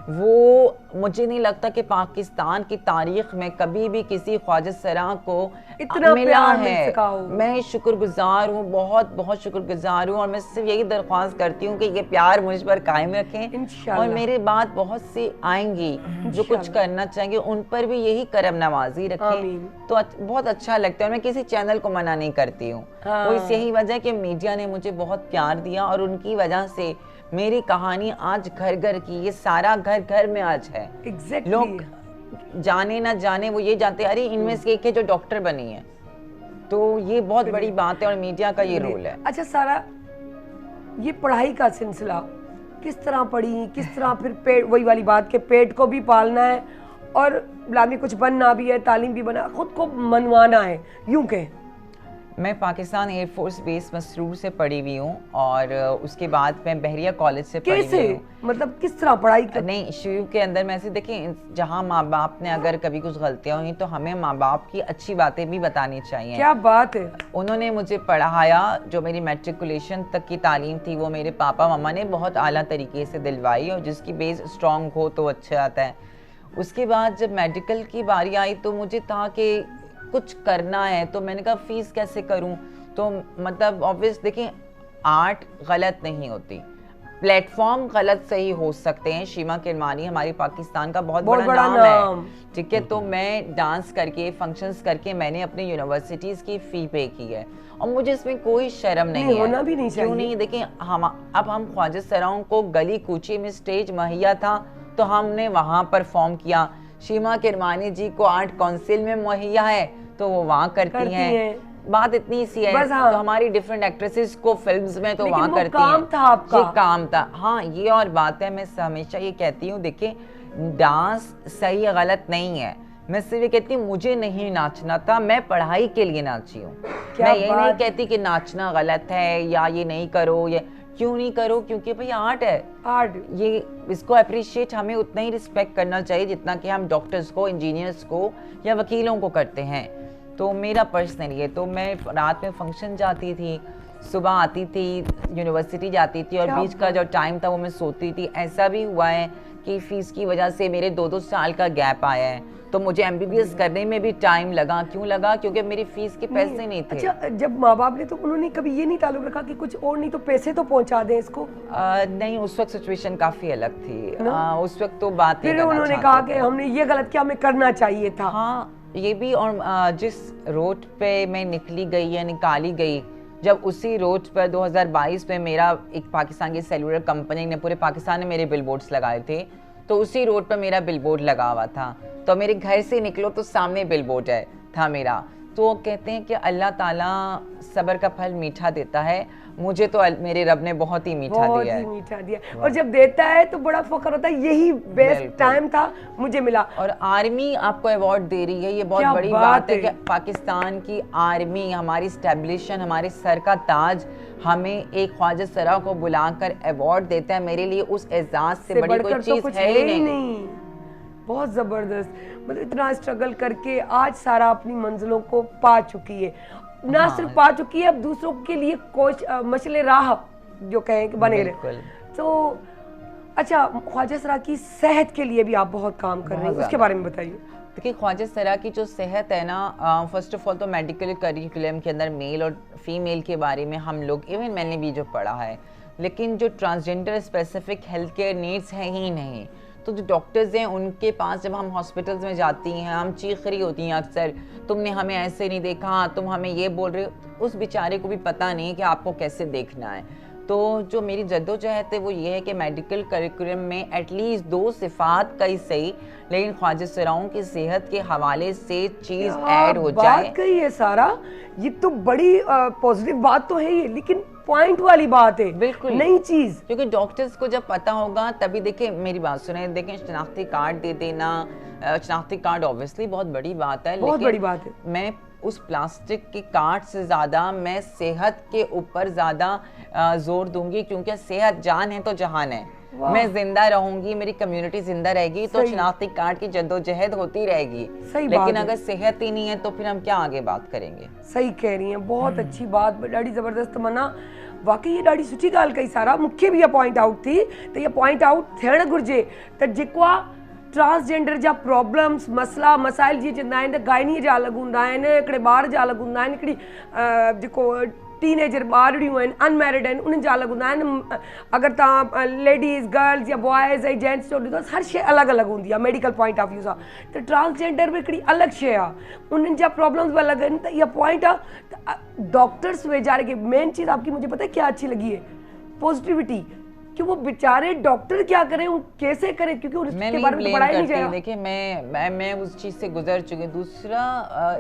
वो मुझे नहीं लगता कि पाकिस्तान की तारीख में कभी भी किसी ख्वाजा सरा को इतना मिला प्यार मिल है। सका हो। मैं शुक्रगुजार हूँ, बहुत बहुत शुक्रगुजार हूँ, और मैं सिर्फ यही दरख्वास्त करती हूँ कि ये प्यार मुझ पर कायम रखें। इंशाल्लाह। और मेरे बाद बहुत सी आएंगी जो कुछ करना चाहेंगे, उन पर भी यही करम नवाजी रखें तो बहुत अच्छा लगता है। और मैं किसी चैनल को मना नहीं करती हूँ। हाँ। तो इस यही वजह है कि मीडिया ने मुझे बहुत प्यार दिया और उनकी वजह से मेरी कहानी आज घर घर की, ये सारा घर घर में आज है। Exactly। लोग जाने ना जाने वो ये जानते हैं अरे इनमें से एक है जो डॉक्टर बनी है, तो ये बहुत बड़ी बात है और मीडिया का ये रोल है। अच्छा सारा, ये पढ़ाई का सिलसिला किस तरह पढ़ी, किस तरह फिर पेट, वही वाली बात के पेट को भी पालना है और लामी कुछ बनना भी है, तालीम भी बना, खुद को मनवाना है, यूं कहें। मैं पाकिस्तान एयरफोर्स बेस मसरूर से पढ़ी हुई हूँ और उसके बाद मैं बहरिया कॉलेज से पढ़ी हुई हूँ। मतलब किस तरह पढ़ाई कर? नहीं, शुरू के अंदर में ऐसे देखें, जहाँ माँ बाप ने अगर कभी कुछ गलतियाँ हुई तो हमें माँ बाप की अच्छी बातें भी बतानी चाहिए। क्या बात है। उन्होंने मुझे पढ़ाया, जो मेरी मैट्रिकुलेशन तक की तालीम थी वो मेरे पापा मम्मा ने बहुत आला तरीके से दिलवाई, और जिसकी बेस स्ट्रॉन्ग हो तो अच्छा आता है। उसके बाद जब मेडिकल की बारी आई तो मुझे था कि कुछ करना है, तो मैंने कहा फीस कैसे करूं, तो मतलब ऑब्वियस देखें आर्ट गलत नहीं होती, प्लेटफॉर्म गलत सही हो सकते हैं। शीमा किरमानी हमारी पाकिस्तान का बहुत बड़ा नाम है, ठीक है। तो मैं डांस करके, फंक्शंस करके मैंने अपनी यूनिवर्सिटीज़ की फ़ी पे की है और मुझे इसमें कोई शर्म नहीं है। होना भी नहीं चाहिए। क्यों नहीं, देखें अब हम ख्वाजा सराओं को गली कूची में स्टेज मुहैया था तो हमने वहाँ परफॉर्म किया। शीमा किरमानी जी को आर्ट काउंसिल में मुहैया है तो वो वहाँ करती हैं। बात इतनी सी है। हाँ। तो हमारी डिफरेंट एक्ट्रेसेस को फिल्म्स में तो वहाँ करती काम हैं। था आपका। ये काम था, हाँ ये और बात है। मैं हमेशा ये कहती हूँ, देखिए डांस सही गलत नहीं है, मैं सिर्फ ये कहती हूँ मुझे नहीं नाचना था, मैं पढ़ाई के लिए नाची हूँ। मैं ये नहीं कहती कि नाचना गलत है या ये नहीं करो, ये क्यों नहीं करो, क्योंकि भाई आर्ट है। आर्ट ये इसको अप्रिशिएट हमें उतना ही रिस्पेक्ट करना चाहिए जितना कि हम डॉक्टर्स को, इंजीनियर्स को या वकीलों को करते हैं। तो मेरा पर्सनली है, तो मैं रात में फंक्शन जाती थी, सुबह आती थी, यूनिवर्सिटी जाती थी और बीच का जो टाइम था वो मैं सोती थी। ऐसा भी हुआ है कि फीस की वजह से मेरे 2-2 साल का गैप आया है, तो मुझे MBBS करने में भी टाइम लगा। क्यों लगा? क्योंकि मेरी फीस के पैसे नहीं थे। अच्छा, जब माँ बाप ने, तो उन्होंने कभी ये नहीं ताल्लुक रखा कि कुछ और नहीं तो पैसे तो पहुंचा दें इसको? नहीं, उस वक्त सिचुएशन काफी अलग थी। उस वक्त तो बात फिर उन्होंने कहा कि हमने ये गलत किया, हमें करना चाहिए था। हाँ ये भी। और जिस रोड पे मैं निकली गई या निकाली गई, जब उसी रोड पर 2022 में मेरा एक पाकिस्तान की सेलुलर कंपनी ने पूरे पाकिस्तान में मेरे बिलबोर्ड्स लगाए थे, तो उसी रोड पर मेरा बिलबोर्ड लगा हुआ था। तो मेरे घर से निकलो तो सामने बिलबोर्ड था मेरा। तो कहते हैं कि अल्लाह ताला सब्र का फल मीठा देता है। मुझे तो मेरे रब ने बहुत ही मीठा दिया है। मीठा दिया। और जब देता है तो बड़ा फख्र होता है, यही बेस्ट टाइम था, मुझे मिला। और आर्मी आपको अवार्ड दे रही है, ये बहुत बड़ी बात है कि पाकिस्तान की आर्मी, हमारी स्टैब्लिशन, हमारे सर का ताज, हमें एक ख्वाजा सरा को बुलाकर अवार्ड देता है। मेरे लिए उस एजाज से बड़ी कोई चीज है ही नहीं। बहुत जबरदस्त। मतलब इतना स्ट्रगल करके आज सारा अपनी मंजिलों को पा चुकी है, ना सिर्फ पा चुकी है, अब दूसरों के लिए कोच मशले राह जो कहें कि बने रहे। तो अच्छा, ख्वाजा सरा की सेहत के लिए भी आप बहुत काम कर रहे हैं, उसके बारे में बताइए। देखिए ख्वाजा सरा की जो सेहत है ना, फर्स्ट ऑफ ऑल तो मेडिकल करिकुलम के अंदर मेल और फीमेल के बारे में हम लोग, इवन मैंने भी जो पढ़ा है, लेकिन जो transgender specific health care needs हैं ही नहीं। तो जो डॉक्टर्स हैं उनके पास जब हम हॉस्पिटल्स में जाती हैं, हम चीख रही होती हैं अक्सर, तुमने हमें ऐसे नहीं देखा, तुम हमें ये बोल रहे हो। उस बेचारे को भी पता नहीं कि आपको कैसे देखना है। तो जो मेरी जद्दोजहद है वो ये है कि मेडिकल करिकुलम में एटलीस्ट 2 सिफात का ही सही, लेकिन ख्वाजा सराओं की सेहत के हवाले से चीज़ ऐड हो जाए। बात कही है सारा, ये तो बड़ी पॉजिटिव बात तो है ये, लेकिन पॉइंट वाली बात है, बिल्कुल नई चीज। क्योंकि डॉक्टर्स को जब पता होगा तभी, देखिए मेरी बात सुने, देखें शनाख्ती कार्ड दे देना, शनाख्ती कार्ड ऑब्वियसली बहुत बड़ी बात है, बहुत बड़ी बात है। मैं उस प्लास्टिक के कार्ड से ज़्यादा मैं सेहत के ऊपर ज़्यादा जोर दूंगी, क्योंकि सेहत जान है तो जहान है। मैं जिंदा रहूंगी, मेरी कम्युनिटी जिंदा रहेगी तो शनाख्ती कार्ड की जद्दोजहद होती रहेगी। लेकिन अगर सेहत ही नहीं है तो फिर हम क्या आगे बात करेंगे। सही कह रही हैं, बहुत अच्छी बात, ॾाढी ज़बरदस्त मना। वाकई ये ॾाढी सुठी ॻाल्हि कई सारा। मूंखे बि इहा पॉइंट आउट थी त इहा पॉइंट आउट थियणु घुरिजे त जेको आहे ट्रांसजेंडर जा प्रॉब्लम्स, मसला मसाइल जीअं चवंदा आहिनि, गाइनीअ जा अलॻि हूंदा आहिनि, हिकिड़े ॿार जा अलॻि हूंदा आहिनि, हिकिड़ी जेको टीनेजर ॿारड़ियूं आहिनि, अनमैरिड आहिनि, उन्हनि जा अलॻि हूंदा आहिनि। अगरि तव्हां लेडीज़, गर्ल्स या बॉयज़ ऐं जेंट्स जो ॾिसो, हर शइ अलॻि अलॻि हूंदी आहे मेडिकल पॉइंट ऑफ व्यू सां। त ट्रांसजेंडर बि हिकिड़ी अलॻि शइ आहे, उन्हनि जा प्रॉब्लम्स भी अलग हैं। तो यह पॉइंट है डॉक्टर्स बेचारे के, मेन चीज़ आपकी मुझे पता है क्या अच्छी लगी है, पॉजिटिविटी, कि वो बेचारे डॉक्टर क्या करें, कैसे करें, क्योंकि उसके बारे में पढ़ाई नहीं जाएगा। देखिए मैं उस चीज़ से गुजर चुकी। दूसरा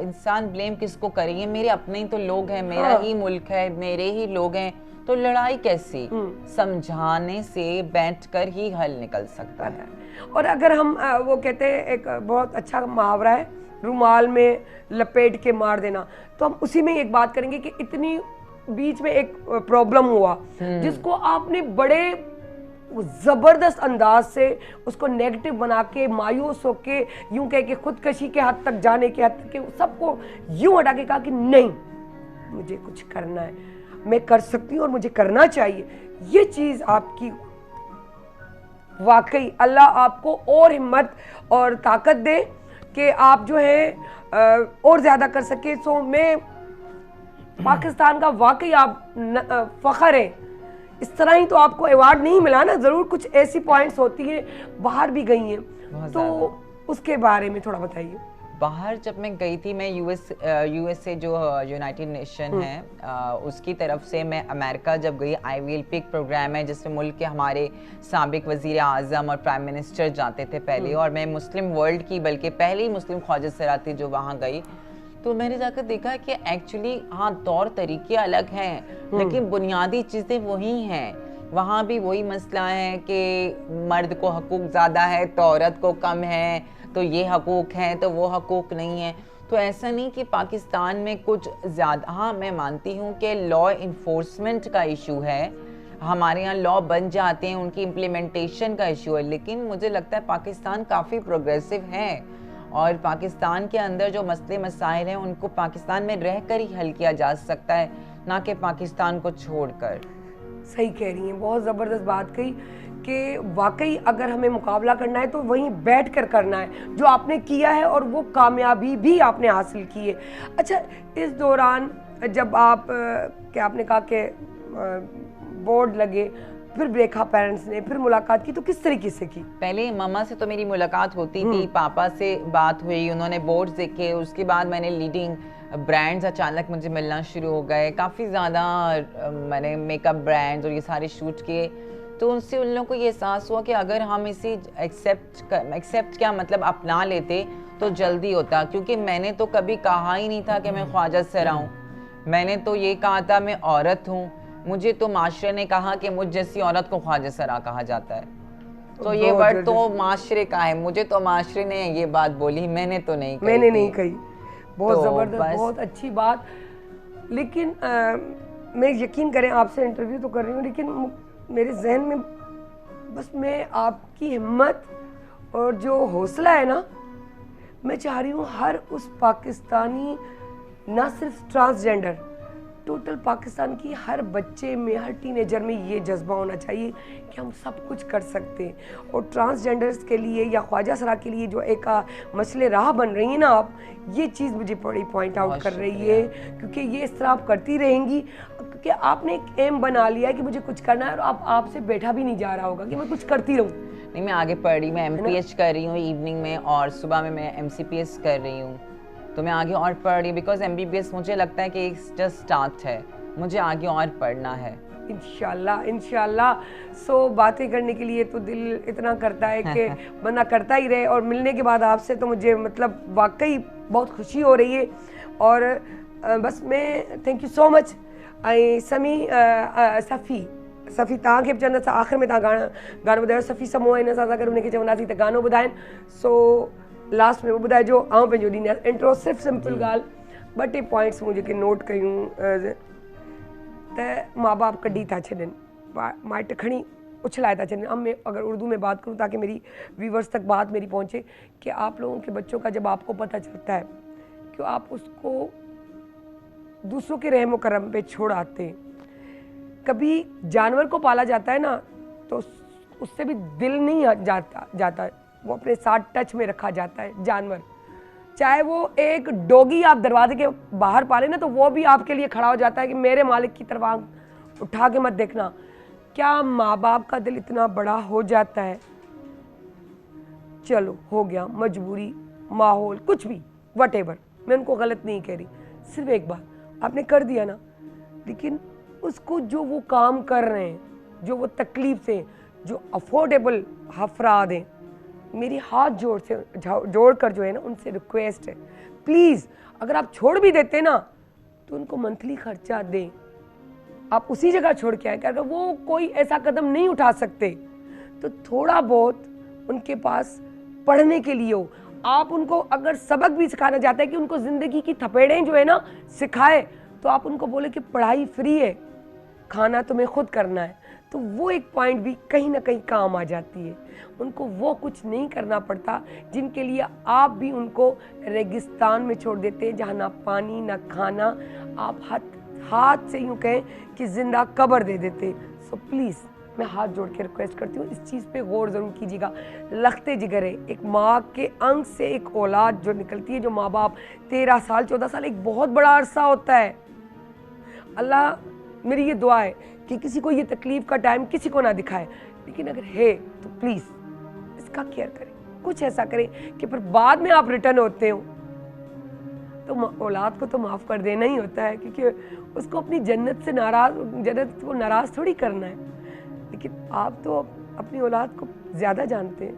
इंसान ब्लेम किसको करेंगे, मेरे अपने ही तो लोग हैं, मेरा ही मुल्क है, मेरे ही लोग हैं, तो लड़ाई कैसी, समझाने से बैठकर ही हल निकल सकता है। और अगर हम वो कहते हैं, एक बहुत अच्छा मुहावरा है, रुमाल में लपेट के मार देना, तो हम उसी में एक बात करेंगे कि इतनी बीच में एक प्रॉब्लम हुआ जिसको आपने बड़े जबरदस्त अंदाज से उसको नेगेटिव बना के, मायूस होके, यूं कह के खुदकशी के हद तक जाने के हद तक के सबको यूं हटा के कहा कि नहीं, मुझे कुछ करना है, मैं कर सकती हूँ और मुझे करना चाहिए। ये चीज़ आपकी वाकई अल्लाह आपको और हिम्मत और ताकत दे कि आप जो है और ज़्यादा कर सके। सो मैं पाकिस्तान का वाकई आप फ़ख्र है। इस तरह ही तो आपको अवार्ड नहीं मिला ना, ज़रूर कुछ ऐसी पॉइंट्स होती हैं, बाहर भी गई हैं, तो उसके बारे में थोड़ा बताइए। बाहर जब मैं गई थी, मैं यूएसए जो यूनाइटेड नेशन है उसकी तरफ से मैं अमेरिका जब गई, IVLP एक प्रोग्राम है जिसमें मुल्क के हमारे साबिक वज़ीर आज़म और प्राइम मिनिस्टर जाते थे पहले, और मैं मुस्लिम वर्ल्ड की बल्कि पहली मुस्लिम ख्वाजा सरा थी जो वहाँ गई। तो मैंने जाकर देखा कि एक्चुअली हाँ तौर तरीके अलग हैं लेकिन बुनियादी चीज़ें वही हैं। वहाँ भी वही मसला है कि मर्द को हकूक़ ज़्यादा है तो औरत को कम है, तो ये हकूक़ हैं तो वो हकूक़ नहीं है। तो ऐसा नहीं कि पाकिस्तान में कुछ ज़्यादा, हाँ मैं मानती हूँ कि लॉ इन्फोर्समेंट का इशू है, हमारे यहाँ लॉ बन जाते हैं, उनकी इम्प्लीमेंटेशन का इशू है, लेकिन मुझे लगता है पाकिस्तान काफ़ी प्रोग्रेसिव है और पाकिस्तान के अंदर जो मसले मसाइल हैं उनको पाकिस्तान में रह कर ही हल किया जा सकता है, ना कि पाकिस्तान को छोड़कर। सही कह रही हैं, बहुत ज़बरदस्त बात कही कि वाकई अगर हमें मुकाबला करना है तो वहीं बैठ कर करना है, जो आपने किया है और वो कामयाबी भी आपने हासिल की है। अच्छा, इस दौरान जब आप क्या आपने कहा कि बोर्ड लगे, फिर देखा पेरेंट्स ने, फिर मुलाकात की, तो किस तरीके से की? पहले मम्मा से तो मेरी मुलाकात होती थी, पापा से बात हुई, उन्होंने बोर्ड देखे, उसके बाद मैंने लीडिंग ब्रांड्स अचानक मुझे मिलना शुरू हो गए, काफ़ी ज़्यादा मैंने मेकअप ब्रांड्स और ये सारे शूट किए। तो उनसे उन लोगों को ये एहसास हुआ कि अगर हम इसे एक्सेप्ट क्या मतलब अपना लेते तो जल्दी होता, क्योंकि मैंने तो कभी कहा ही नहीं था कि मैं ख्वाजा सरा हूँ, मैंने तो ये कहा था मैं औरत हूँ। मुझे तो माशरे ने कहा कि मुझ जैसी औरत को ख्वाजा सरा कहा जाता है, तो ये वर्ड तो माशरे का है, मुझे तो माशरे ने ये बात बोली, मैंने तो नहीं कही। मैंने नहीं कही। बहुत ज़बरदस्त, बहुत अच्छी बात। लेकिन मैं यकीन करें आपसे इंटरव्यू तो कर रही हूँ, लेकिन मेरे जहन में बस मैं आपकी हिम्मत और जो हौसला है ना, मैं चाह रही हूँ हर उस पाकिस्तानी, ना सिर्फ ट्रांसजेंडर, टोटल पाकिस्तान की हर बच्चे में, हर टीनेजर में ये जज्बा होना चाहिए कि हम सब कुछ कर सकते हैं। और ट्रांसजेंडर्स के लिए या ख्वाजा सरा के लिए जो एक मसले राह बन रही है ना आप, ये चीज़ मुझे बड़ी पॉइंट आउट कर रही है, क्योंकि ये इस तरह आप करती रहेंगी, क्योंकि आपने एक एम बना लिया है कि मुझे कुछ करना है, और आपसे बैठा भी नहीं जा रहा होगा कि मैं कुछ करती रहूँ। नहीं, मैं आगे पढ़ रही, मैं MPH कर रही हूँ इवनिंग में, और सुबह में मैं MCPS कर रही हूँ, तो मैं आगे और पढ़ रही हूँ, बिकॉज MBBS मुझे लगता है कि एक जस्ट स्टार्ट है, मुझे आगे और पढ़ना है। इंशाल्लाह इंशाल्लाह। सो बातें करने के लिए तो दिल इतना करता है कि बंदा करता ही रहे, और मिलने के बाद आपसे तो मुझे मतलब वाकई बहुत खुशी हो रही है। और बस मैं थैंक यू सो मच ऐं सफ़ी तव्हांखे बि चवंदसि आख़िर में तव्हां गानो ॿुधायो। सफ़ी समूह हिन सां गॾु हुनखे चवंदासीं त गानो ॿुधाइनि। सो लास्ट में ॿुधाइजो, आउं पंहिंजो ॾींदसि इंट्रो। सिर्फ़ु सिंपल ॻाल्हि, ॿ टे पॉइंट्स मूं जेके नोट कयूं त माँ बाप कढी था छॾनि, माइट खणी उछलाए था छॾनि। मैं अगर उर्दू में बात करूँ ताकि मेरी व्यूवर्स तक बात मेरी पहुँचे, कि आप लोगों के बच्चों का जब आपको पता चलता है कि आप उसको दूसरों के रहम करम पे छोड़ आते हैं। कभी जानवर को पाला जाता है ना, तो उससे भी दिल नहीं जाता, वो अपने साथ टच में रखा जाता है जानवर। चाहे वो एक डॉगी आप दरवाजे के बाहर पाले ना, तो वो भी आपके लिए खड़ा हो जाता है कि मेरे मालिक की तरफ आँख उठा के मत देखना। क्या माँ बाप का दिल इतना बड़ा हो जाता है? चलो हो गया, मजबूरी, माहौल, कुछ भी, वटेवर, मैं उनको गलत नहीं कह रही। सिर्फ एक बार आपने कर दिया ना, लेकिन उसको जो वो काम कर रहे हैं, जो वो तकलीफ से, जो अफोर्डेबल अफराद हैं, मेरी हाथ जोड़ कर जो है ना उनसे रिक्वेस्ट है, प्लीज़ अगर आप छोड़ भी देते ना तो उनको मंथली खर्चा दें। आप उसी जगह छोड़ के आए, अगर वो कोई ऐसा कदम नहीं उठा सकते तो थोड़ा बहुत उनके पास पढ़ने के लिए हो। आप उनको अगर सबक भी सिखाना चाहते हैं कि उनको ज़िंदगी की थपेड़ें जो है ना सिखाए, तो आप उनको बोले कि पढ़ाई फ्री है, खाना तुम्हें खुद करना है, तो वो एक पॉइंट भी कहीं ना कहीं काम आ जाती है। उनको वो कुछ नहीं करना पड़ता जिनके लिए आप भी उनको रेगिस्तान में छोड़ देते हैं, जहाँ ना पानी ना खाना, आप हाथ से यूँ कहें कि जिंदा कब्र दे देते। सो प्लीज़ मैं हाथ जोड़ के रिक्वेस्ट करती हूँ, इस चीज़ पे गौर ज़रूर कीजिएगा। लखते जिगर है, एक माँ के अंग से एक औलाद जो निकलती है, जो माँ बाप 13 साल 14 साल एक बहुत बड़ा अरसा होता है। अल्लाह, मेरी ये दुआ है कि किसी को ये तकलीफ़ का टाइम किसी को ना दिखाए, लेकिन अगर है तो प्लीज़ इसका केयर करें, कुछ ऐसा करें कि फिर बाद में आप रिटर्न होते हो तो औलाद को तो माफ़ कर देना ही होता है, क्योंकि उसको अपनी जन्नत को नाराज़ थोड़ी करना है। लेकिन आप तो अपनी औलाद को ज़्यादा जानते हैं,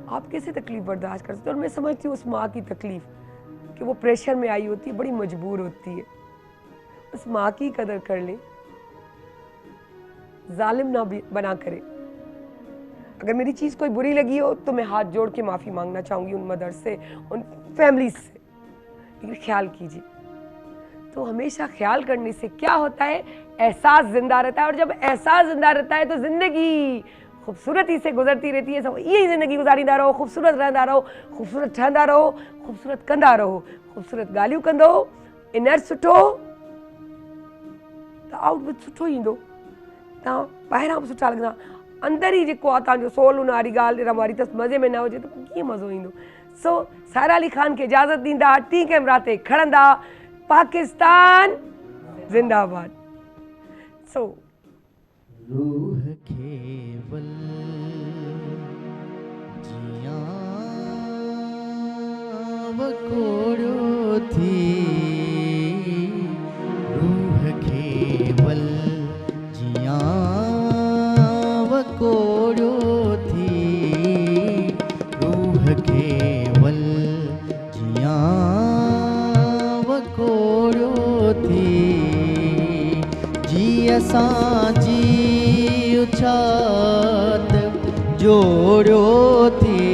आप कैसे तकलीफ़ बर्दाश्त कर सकते हो। और मैं समझती हूँ उस माँ की तकलीफ़ कि वो प्रेशर में आई होती है, बड़ी मजबूर होती है। उस माँ की कदर कर लें, जालिम ना बना करे। अगर मेरी चीज़ कोई बुरी लगी हो तो मैं हाथ जोड़ के माफ़ी मांगना चाहूँगी उन मदर से, उन फैमिलीज से, लेकिन ख्याल कीजिए। तो हमेशा ख्याल करने से क्या होता है, एहसास जिंदा रहता है, और जब एहसास जिंदा रहता है तो ज़िंदगी खूबसूरती से गुजरती रहती है। सब यही ज़िंदगी गुजारींदा रहो, खूबसूरत रहंदा रहो, खूबसूरत ठहंदा रहो, खूबसूरत कंदा रहो, खूबसूरत ॻाल्हियूं कंदो, इनर सुठो त आउटपुट सुठो ईंदो। तव्हां ॿाहिरां बि सुठा लॻंदा, अंदरि ई जेको आहे तव्हांजो सोल उन वारी ॻाल्हि वारी त मज़े में न हुजे त कीअं मज़ो ईंदो। सो सारा अली ख़ान खे इजाज़त ॾींदा, टी कैमरा ते खणंदा, पाकिस्तान जिंदाबाद। सो रूह केवल जिया वकोड़ो थी, रूह केवल जिया वकोड़ो थी, रूह केवल जिया वकोड़ो थी, जी असां जी उछात जोड़ो थी,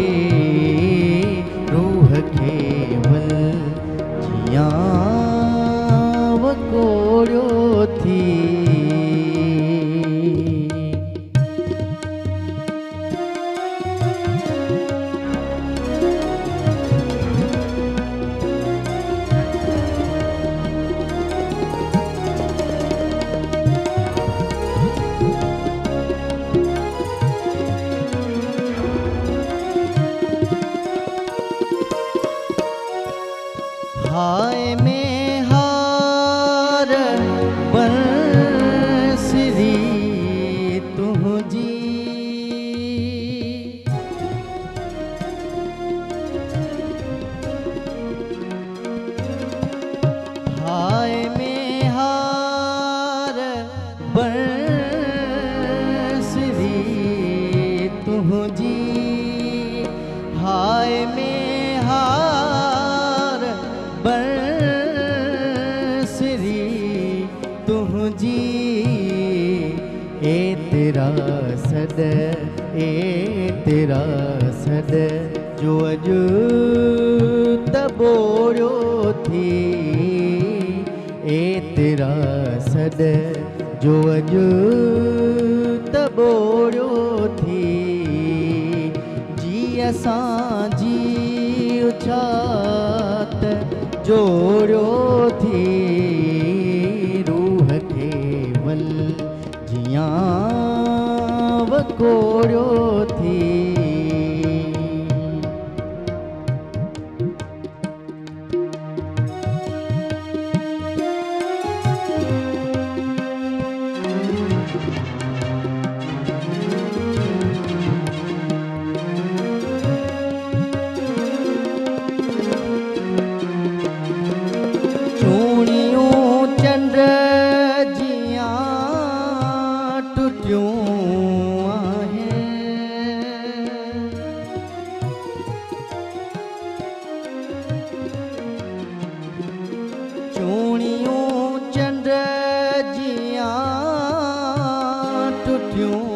रूह केवल जिया वकोड़ो थी। हाय में हार बन जी ए तेरा सद जो अजु तबोड़ो थी ए तेरा सद जो अजु तबोड़ो थी जी असां जी उछात जोड़ो थी रूह खे वल जियां वकोड़ो थी चूड़ियों चंद्र जियां टुटियूं